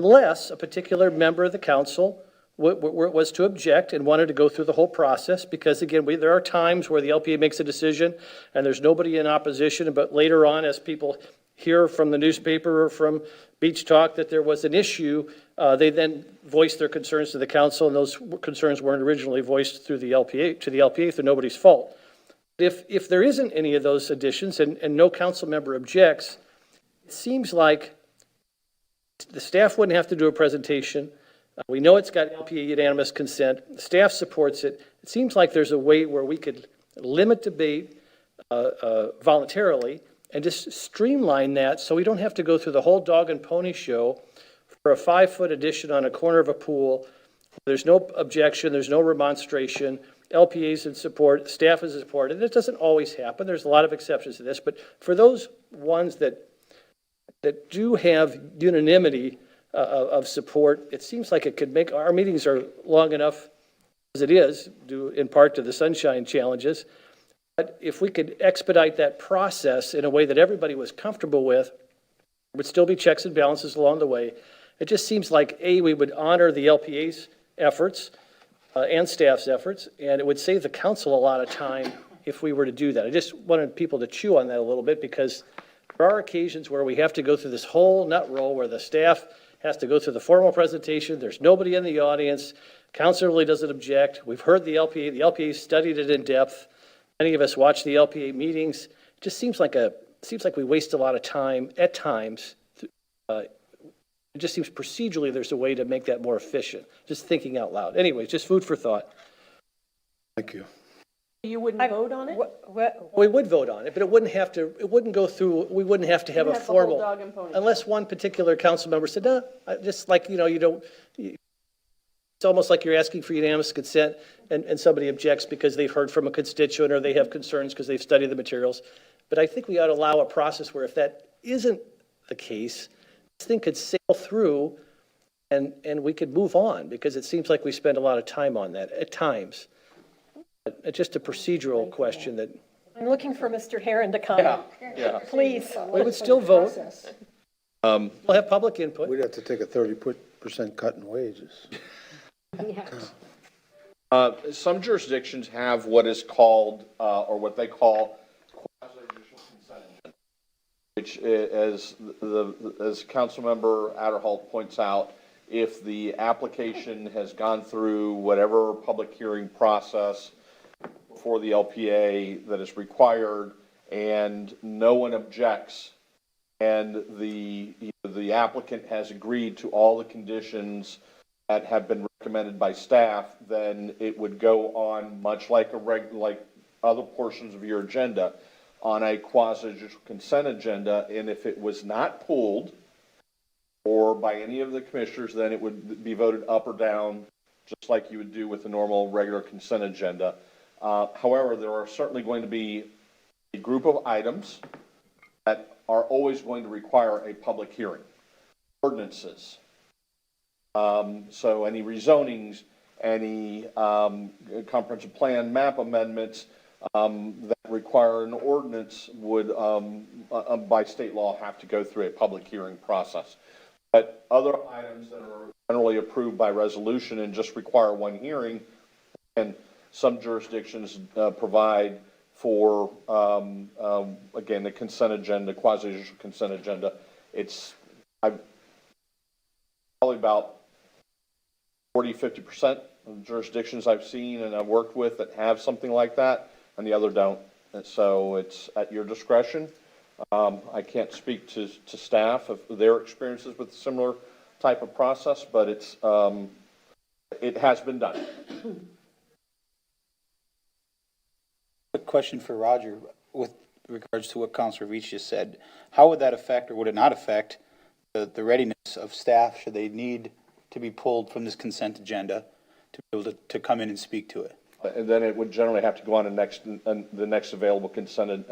unless a particular member of the council was to object and wanted to go through the whole process, because again, there are times where the LPA makes a decision and there's nobody in opposition, but later on, as people hear from the newspaper or from Beach Talk that there was an issue, they then voice their concerns to the council, and those concerns weren't originally voiced through the LPA, through nobody's fault. If there isn't any of those additions and no council member objects, it seems like the staff wouldn't have to do a presentation. We know it's got LPA unanimous consent. The staff supports it. It seems like there's a way where we could limit debate voluntarily and just streamline that so we don't have to go through the whole dog and pony show for a 5-foot addition on a corner of a pool. There's no objection. There's no remonstration. LPA's in support. Staff is in support. And it doesn't always happen. There's a lot of exceptions to this. But for those ones that do have unanimity of support, it seems like it could make, our meetings are long enough as it is, due in part to the sunshine challenges. But if we could expedite that process in a way that everybody was comfortable with, there would still be checks and balances along the way. It just seems like, A, we would honor the LPA's efforts and staff's efforts, and it would save the council a lot of time if we were to do that. I just wanted people to chew on that a little bit, because there are occasions where we have to go through this whole nut roll where the staff has to go through the formal presentation. There's nobody in the audience. Council really doesn't object. We've heard the LPA. The LPA studied it in depth. Many of us watch the LPA meetings. It just seems like we waste a lot of time at times. It just seems procedurally there's a way to make that more efficient. Just thinking out loud. Anyways, just food for thought. Thank you. You wouldn't vote on it? We would vote on it, but it wouldn't have to, it wouldn't go through, we wouldn't have to have a You'd have the whole formal, dog and pony show. unless one particular council member said, no, just like, you don't, it's almost like you're asking for unanimous consent and somebody objects because they've heard from a constituent or they have concerns because they've studied the materials. But I think we ought to allow a process where if that isn't the case, this thing could sail through and we could move on, because it seems like we spend a lot of time on that at times. It's just a procedural question that I'm looking for Mr. Herron to comment. Yeah. Please. we would still vote. We'll have public input. We'd have to take a 30% cut in wages. Some jurisdictions have what is called, or what they call quasi-judicial consent agenda, which, as Councilmember Adderholt points out, if the application has gone through whatever public hearing process for the LPA that is required and no one objects, and the applicant has agreed to all the conditions that have been recommended by staff, then it would go on much like like other portions of your agenda on a quasi-judicial consent agenda. And if it was not pulled or by any of the commissioners, then it would be voted up or down, just like you would do with a normal regular consent agenda. However, there are certainly going to be a group of items that are always going to require a public hearing. Ordinances. So any rezonings, any comprehensive plan map amendments that require an ordinance would, by state law, have to go through a public hearing process. But other items that are generally approved by resolution and just require one hearing, and some jurisdictions provide for, again, the consent agenda, quasi-judicial consent agenda. It's probably about 40–50% of jurisdictions I've seen and I've worked with that have something like that, and the other don't. And so it's at your discretion. I can't speak to staff of their experiences with a similar type of process, but it has been done. Quick question for Roger with regards to what Councilor Veach just said. How would that affect, or would it not affect, the readiness of staff should they need to be pulled from this consent agenda to be able to come in and speak to it? And then it would generally have to go on the next available consent,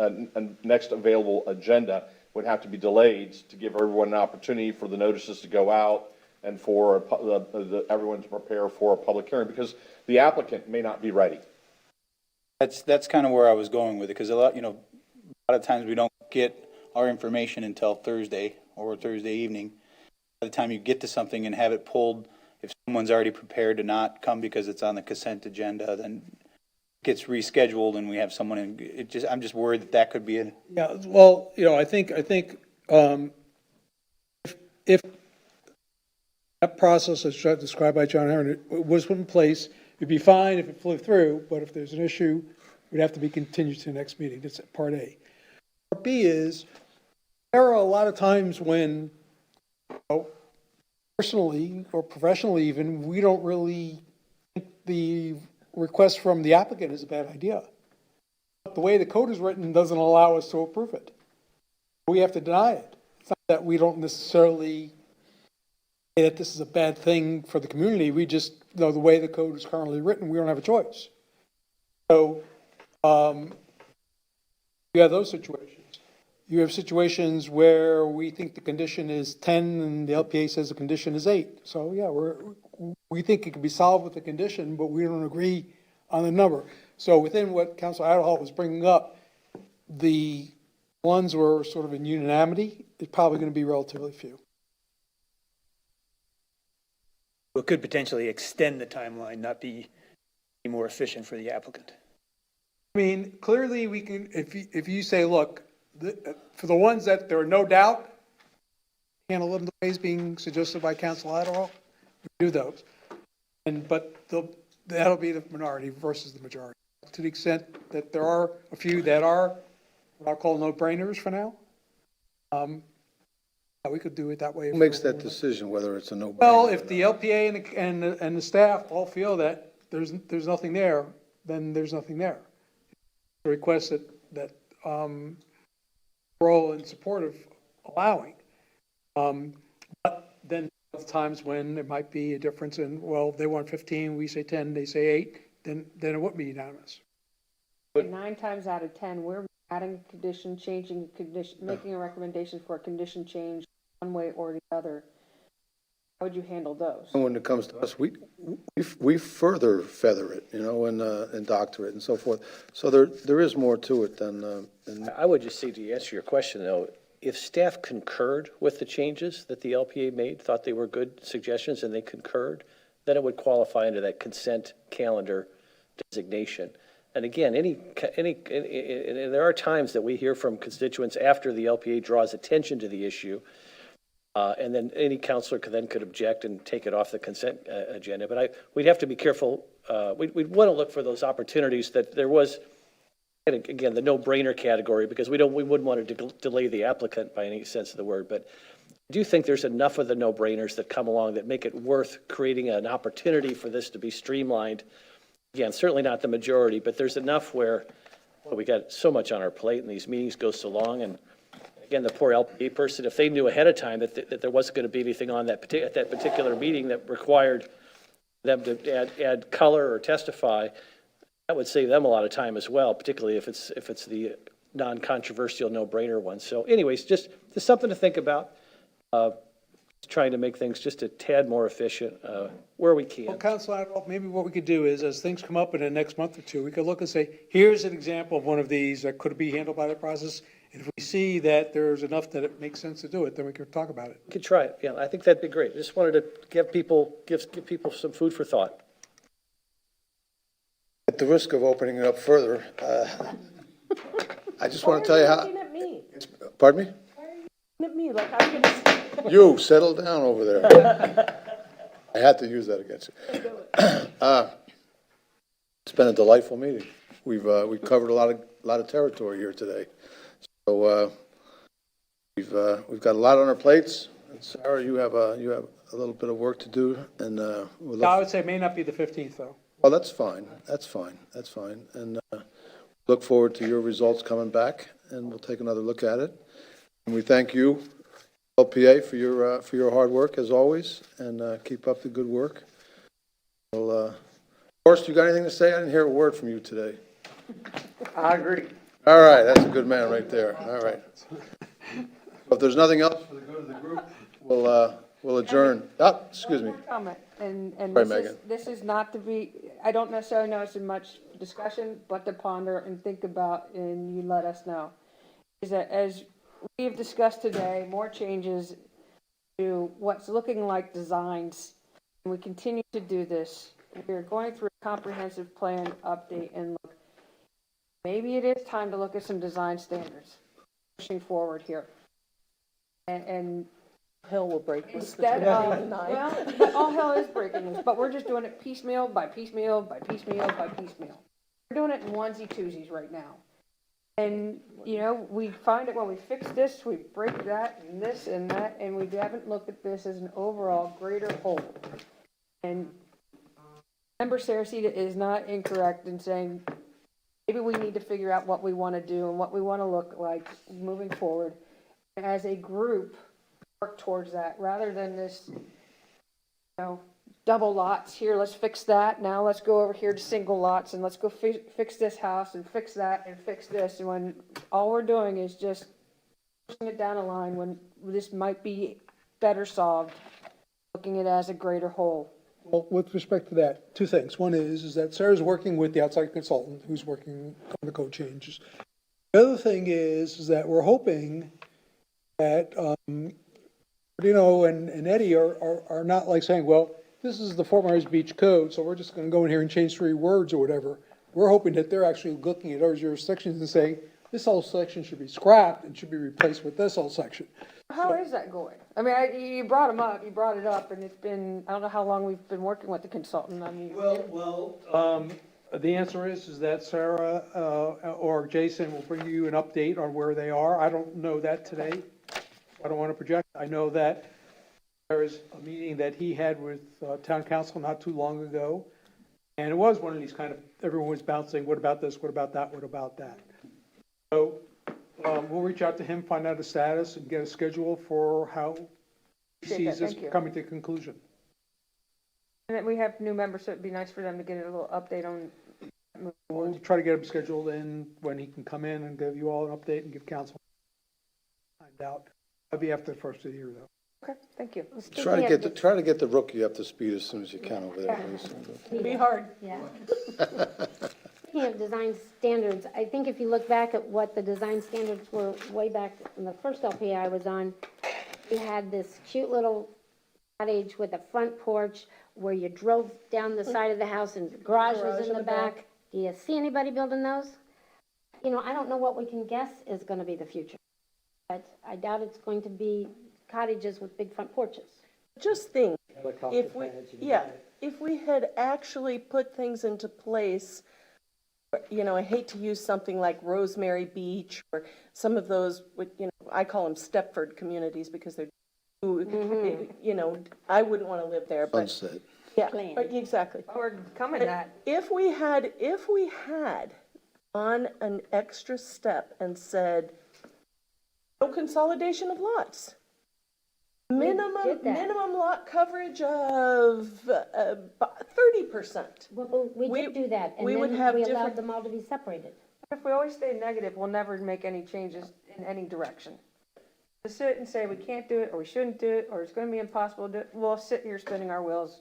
next available agenda would have to be delayed to give everyone an opportunity for the notices to go out and for everyone to prepare for a public hearing, because the applicant may not be ready. That's kind of where I was going with it, because a lot of times we don't get our information until Thursday or Thursday evening. By the time you get to something and have it pulled, if someone's already prepared to not come because it's on the consent agenda, then it gets rescheduled and we have someone in, I'm just worried that could be Yeah, well, I think, if that process as described by John Herron was put in place, it'd be fine if it flew through, but if there's an issue, it would have to be continued to the next meeting. That's part A. Part B is, there are a lot of times when, personally or professionally even, we don't really think the request from the applicant is a bad idea. But the way the code is written doesn't allow us to approve it. We have to deny it. It's not that we don't necessarily say that this is a bad thing for the community. We just, the way the code is currently written, we don't have a choice. So you have those situations. You have situations where we think the condition is 10 and the LPA says the condition is 8. So yeah, we think it can be solved with the condition, but we don't agree on the number. So within what Councilor Adderholt was bringing up, the ones were sort of in unanimity. It's probably going to be relatively few. It could potentially extend the timeline, not be more efficient for the applicant. I mean, clearly we can, if you say, look, for the ones that there are no doubt, handle them the ways being suggested by Council Adderall, we do those. But that'll be the minority versus the majority. To the extent that there are a few that are what I'll call no-brainers for now, we could do it that way. Who makes that decision, whether it's a no-brainer? Well, if the LPA and the staff all feel that there's nothing there, then there's nothing there. The request that we're all in support of allowing. But then times when there might be a difference in, well, they want 15, we say 10, they say 8, then it wouldn't be unanimous. 9 times out of 10, we're adding a condition, changing a condition, making a recommendation for a condition change one way or the other. How would you handle those? And when it comes to us, we further feather it, and doctor it and so forth. So there is more to it than I would just say, to answer your question, though, if staff concurred with the changes that the LPA made, thought they were good suggestions, and they concurred, then it would qualify under that consent calendar designation. And again, there are times that we hear from constituents after the LPA draws attention to the issue, and then any counselor could object and take it off the consent agenda. But we'd have to be careful. We'd want to look for those opportunities that there was. And again, the no-brainer category, because we wouldn't want to delay the applicant by any sense of the word. But I do think there's enough of the no-brainers that come along that make it worth creating an opportunity for this to be streamlined. Again, certainly not the majority, but there's enough where we got so much on our plate and these meetings go so long. And again, the poor LPA person, if they knew ahead of time that there wasn't going to be anything on at that particular meeting that required them to add color or testify, that would save them a lot of time as well, particularly if it's the non-controversial, no-brainer one. So anyways, just something to think about, trying to make things just a tad more efficient where we can. Well, Council Adderall, maybe what we could do is, as things come up in the next month or two, we could look and say, here's an example of one of these that could be handled by the process. And if we see that there's enough that it makes sense to do it, then we could talk about it. We could try it. Yeah, I think that'd be great. Just wanted to give people some food for thought. at the risk of opening it up further, I just want to tell you how. Looking at me, Pardon me? looking at me like I'm going to. You, settle down over there. I had to use that against you. It's been a delightful meeting. We've covered a lot of territory here today. So we've got a lot on our plates. And Sarah, you have a little bit of work to do, and we'll I would say it may not be the 15th, though. well, that's fine. That's fine. And look forward to your results coming back, and we'll take another look at it. And we thank you, LPA, for your hard work as always, and keep up the good work. Well, Horst, you got anything to say? I didn't hear a word from you today. I agree. All right, that's a good man right there. All right. If there's nothing else for the good of the group, we'll adjourn. Oh, excuse me. One more comment, and Sorry, this Megan. this is not to be, I don't necessarily know it's in much discussion, but to ponder and think about, and you let us know, is that as we have discussed today, more changes to what's looking like designs, and we continue to do this, we're going through a comprehensive plan update, and look, maybe it is time to look at some design standards, pushing forward here. And Hell will break loose instead between of, me and I. well, all hell is breaking loose, but we're just doing it piecemeal by piecemeal by piecemeal by piecemeal. We're doing it in onesie-twosies right now. And, we find it when we fix this, we break that and this and that, and we haven't looked at this as an overall greater whole. And Member Saracita is not incorrect in saying, maybe we need to figure out what we want to do and what we want to look like moving forward. And as a group, work towards that, rather than this, double lots, here, let's fix that, now let's go over here to single lots, and let's go fix this house, and fix that, and fix this, and when all we're doing is just pushing it down a line, when this might be better solved, looking at it as a greater whole. Well, with respect to that, two things. One is that Sarah's working with the outside consultant who's working on the code changes. The other thing is that we're hoping that, and Eddie are not like saying, well, this is the Fort Myers Beach code, so we're just going to go in here and change 3 words or whatever. we're hoping that they're actually looking at our jurisdictions and saying, this whole section should be scrapped and should be replaced with this whole section. How is that going? I mean, you brought it up, and it's been, I don't know how long we've been working with the consultant, I mean. The answer is that Sarah, or Jason will bring you an update on where they are. I don't know that today. I don't want to project. I know that there is a meeting that he had with, town council not too long ago. And it was one of these kind of, everyone was bouncing, what about this, what about that, what about that? So, we'll reach out to him, find out the status, and get a schedule for how he sees this Thank you. coming to conclusion. And then we have new members, so it'd be nice for them to get a little update on. We'll try to get him scheduled in when he can come in and give you all an update and give council. Find out. That'll be after the first of the year, though. Okay, thank you. Try to get the rookie up to speed as soon as you can over there, please. It'd be hard. Yeah. Speaking of design standards, I think if you look back at what the design standards were way back in the first LPA I was on, we had this cute little cottage with a front porch where you drove down the side of the house and the garage was in the back. Do you see anybody building those? You know, I don't know what we can guess is gonna be the future, but I doubt it's going to be cottages with big front porches. Just think, if we had actually put things into place, you know, I hate to use something like Rosemary Beach or some of those, you know, I call them Stepford communities because they're, you know, I wouldn't want to live there, but. Sunset. Yeah, but exactly. We're coming that. If we had on an extra step and said, no consolidation of lots. Minimum lot coverage of 30%. Well, we did do that, and we would then have we different- allowed them all to be separated. If we always stay negative, we'll never make any changes in any direction. To sit and say we can't do it, or we shouldn't do it, or it's gonna be impossible to do it, we'll sit here spinning our wheels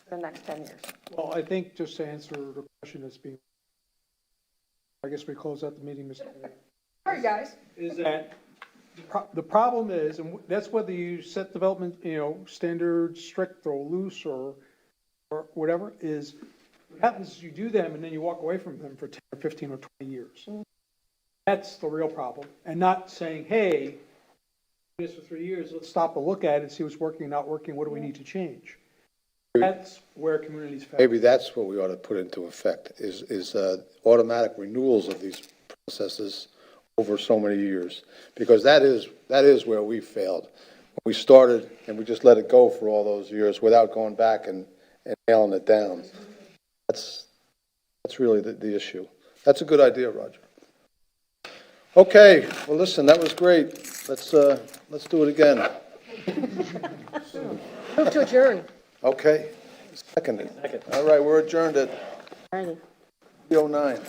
for the next 10 years. Well, I think just to answer the question that's being, I guess we close out the meeting, Mr. Mayor. All right, guys. Is that the problem is, and that's whether you set development, you know, standards strict or loose or whatever, is what happens is you do them and then you walk away from them for 10 or 15 or 20 years. That's the real problem. And not saying, hey, this for 3 years, let's stop and look at it and see what's working, not working, what do we need to change? That's where communities fail. Maybe that's what we ought to put into effect, is automatic renewals of these processes over so many years, because that is where we failed. We started and we just let it go for all those years without going back and nailing it down. That's really the issue. That's a good idea, Roger. Okay, well, listen, that was great. Let's do it again. Move to adjourn. Okay, seconded. All right, we're adjourned at 3:09.